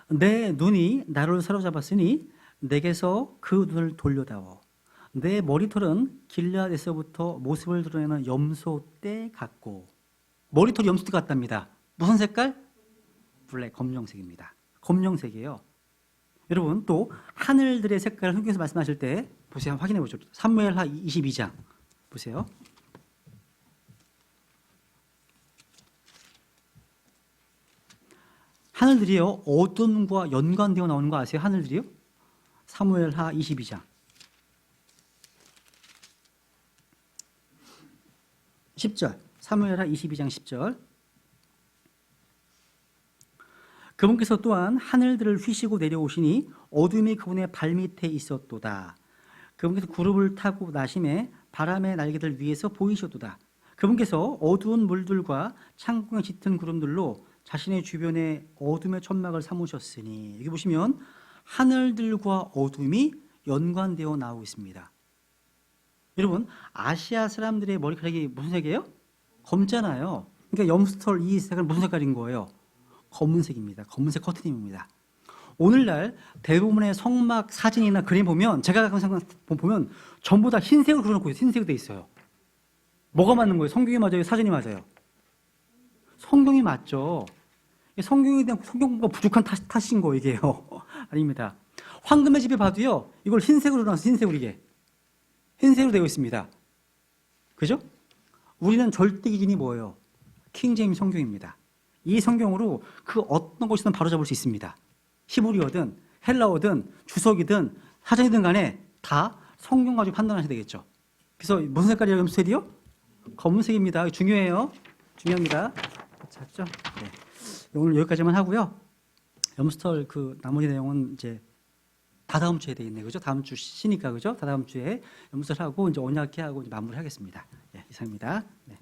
내 눈이 나를 사로잡았으니 내게서 그 눈을 돌려다오. 내 머리털은 길르앗에서부터 모습을 드러내는 염소떼 같고. 머리털이 염소떼 같답니다. 무슨 색깔? 블랙, 검정색입니다. 검정색이에요. 여러분 또 하늘들의 색깔을 성경에서 말씀하실 때 보세요. 확인해 보죠. 사무엘하 22장 보세요. 하늘들이요 어둠과 연관되어 나오는 거 아세요? 하늘들이요? 사무엘하 22장 10절. 사무엘하 22장 10절. 그분께서 또한 하늘들을 휘시고 내려오시니 어둠이 그분의 발밑에 있었도다. 그분께서 구름을 타고 나심에 바람의 날개들 위에서 보이셨도다. 그분께서 어두운 물들과 창공에 짙은 구름들로 자신의 주변에 어둠의 천막을 삼으셨으니. 여기 보시면 하늘들과 어둠이 연관되어 나오고 있습니다. 여러분 아시아 사람들의 머리카락이 무슨 색이에요? 검잖아요. 그러니까 염소털 이 색은 무슨 색깔인 거예요? 검은색입니다. 검은색 커트님입니다. 오늘날 대부분의 성막 사진이나 그림 보면 제가 보면 전부 다 흰색으로 그려놓고 있어요. 흰색으로 돼 있어요. 뭐가 맞는 거예요? 성경이 맞아요? 사진이 맞아요? 성경이 맞죠. 성경에 대한 성경공부가 부족한 탓인 거 이게요. 아닙니다. 황금의 집에 봐도요. 이걸 흰색으로 나와서 흰색으로 이게 흰색으로 되어 있습니다. 그죠? 우리는 절대 기준이 뭐예요? 킹제임스 성경입니다. 이 성경으로 그 어떤 것이든 바로잡을 수 있습니다. 히브리어든 헬라어든 주석이든 사전이든 간에 다 성경 가지고 판단하셔야 되겠죠. 그래서 무슨 색깔이에요? 염소털이요? 검은색입니다. 중요해요. 중요합니다. 찾죠? 네. 오늘 여기까지만 하고요. 염소털 그 나머지 내용은 이제 다다음 주에 되겠네요. 그죠? 다음 주 쉬니까 그죠? 다다음 주에 염소털 하고 이제 언약회 하고 이제 마무리하겠습니다. 네, 이상입니다. 네.